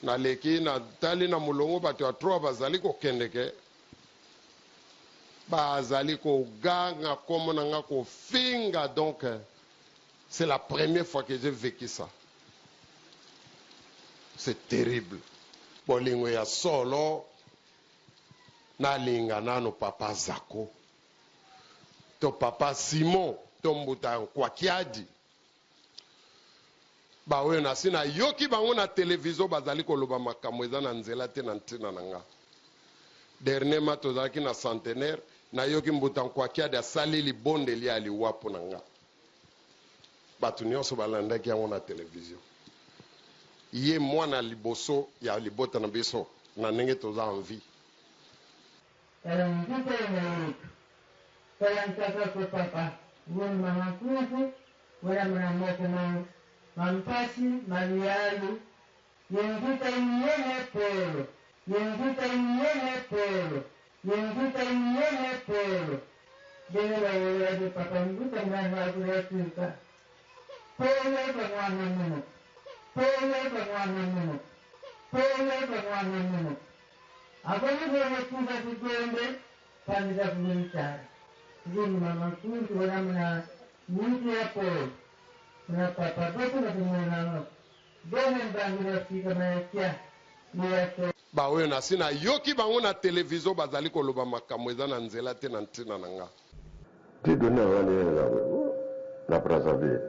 Na leki na tali na mulongo bato ya 3 bazali kokendeke. Bazali koganga komo na nga kofinga, donc c'est la première fois que j'ai vécu ça. C'est terrible. Bolingo ya solo na linga nano papa Zako. To papa Simon tombuta kwa kiadi. Ba we na sina yoki bango na télévision bazali koloba makambo eza na nzela te na ntina nanga. Dernièrement tozaki na centenaire na yoki mbuta kwa kiadi asali libonde li ali wapo nanga. bato nyonso balandaki yango na televizio ye mwana liboso ya libota na biso na ndenge toza en vie Mampasi Marialu Yenguta Inyene Polo Yenguta Inyene Polo Yenguta Inyene Polo Dela Ola de Papa Nguta Mwana Kuratuka Polo Bangwana Muno Polo Bangwana Muno Polo Bangwana Muno Abani Bwana Kuza Kukwende Pandita Kumitara Zini Mama Kuntu Wana Mwinti ya Polo na papa bako na kumona bone bangira sika na kia ni ba oyo na sina yoki bango na televizio bazali koloba makambo eza na nzela te na ntina na nga ti donna wani na Brazzaville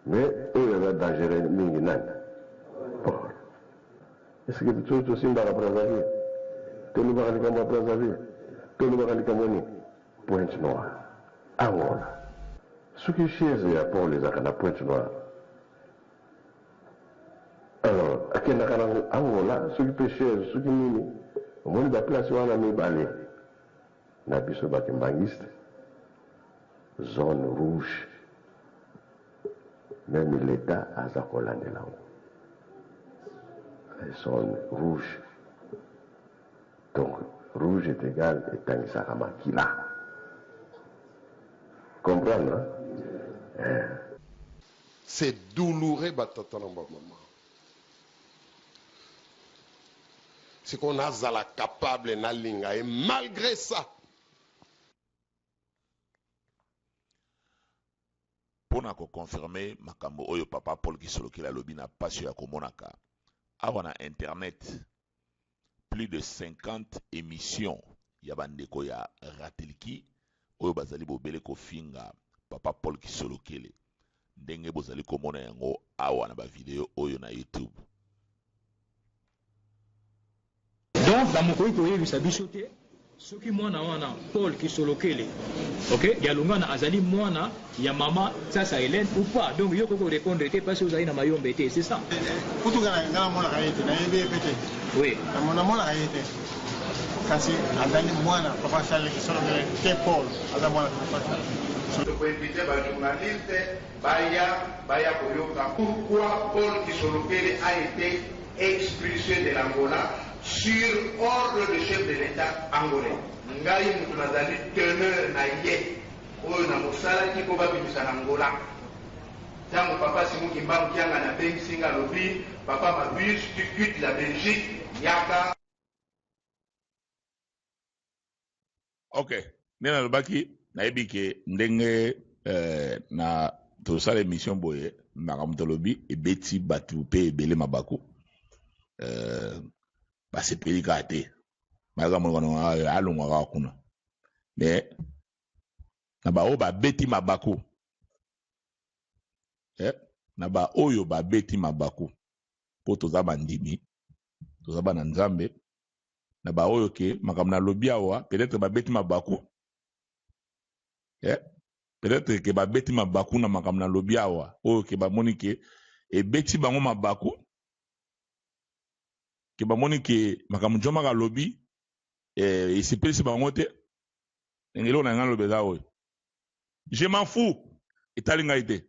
mais oyo eza dangereux mingi nani por est-ce que tu to simba la Brazzaville tolu baka likambo Brazzaville tolu baka likambo ni Pointe Noire Angola ce qui chez ya pour les akana Pointe Noire. Alors, à quel Angola, ce qui peut chez ce qui mini, au moins de la place où on a mis balé, n'a pas ce bâtiment zone rouge, même l'État a Zakolane là. Zone rouge. Donc, rouge est égal à Tangisarama Kila. Comprendre, hein? C'est douloureux, maman. C'est qu'on a la capable na linga et malgré ça. Pour nous confirmer, makambo oyo papa Paul Kisolokele alobi na passion ya komonaka. Awa na internet, plus de 50 émissions ya bandeko ya Rateliki oyo bazali bobele kofinga papa Paul Kisolokele ndenge bozali komona yango awa na ba vidéo oyo na YouTube. Donc dans mon pays koyebisa biso te soki mwana wana Paul Kisolokele OK ya lungana azali mwana ya mama sasa Hélène ou pas, donc yo koko répondre te parce que vous avez na mayombe te, c'est ça kutuka na mwana kayete na yebe pete oui na mwana kayete kasi azali mwana papa Charles Kisolokele ke Paul azali mwana papa. Je peux inviter les journalistes Baya Koyoka. Pourquoi Paul Kisolokele a été expulsé de l'Angola sur ordre du chef de l'État angolais? Ngai mutunazali teneur na ye oyo na mosala ki ko babimisa na Angola. Tango papa Simuki Mbangu kianga na bengi singa lobi papa Mabus tu quittes la Belgique yaka. OK. Nena lobaki nayebi ke ndenge na tosala émission boye makambo lobi ebeti batu pe ebele mabaku basepeli ka te makambo ngono alongwa kuna mais na ba o ba beti mabaku na ba oyo ba beti mabaku po toza bandimi toza bana nzambe na ba oyo ke makambo na lobi awa peut-être ba beti mabaku peut-être que ba beti mabaku na makambo na lobi awa oyo ke ba moni ke e beti bango mabaku ke ba moni ke makambo joma ka lobi e sipesi bango te ngelo na ngalo beza oyo je m'en fous etali ngai te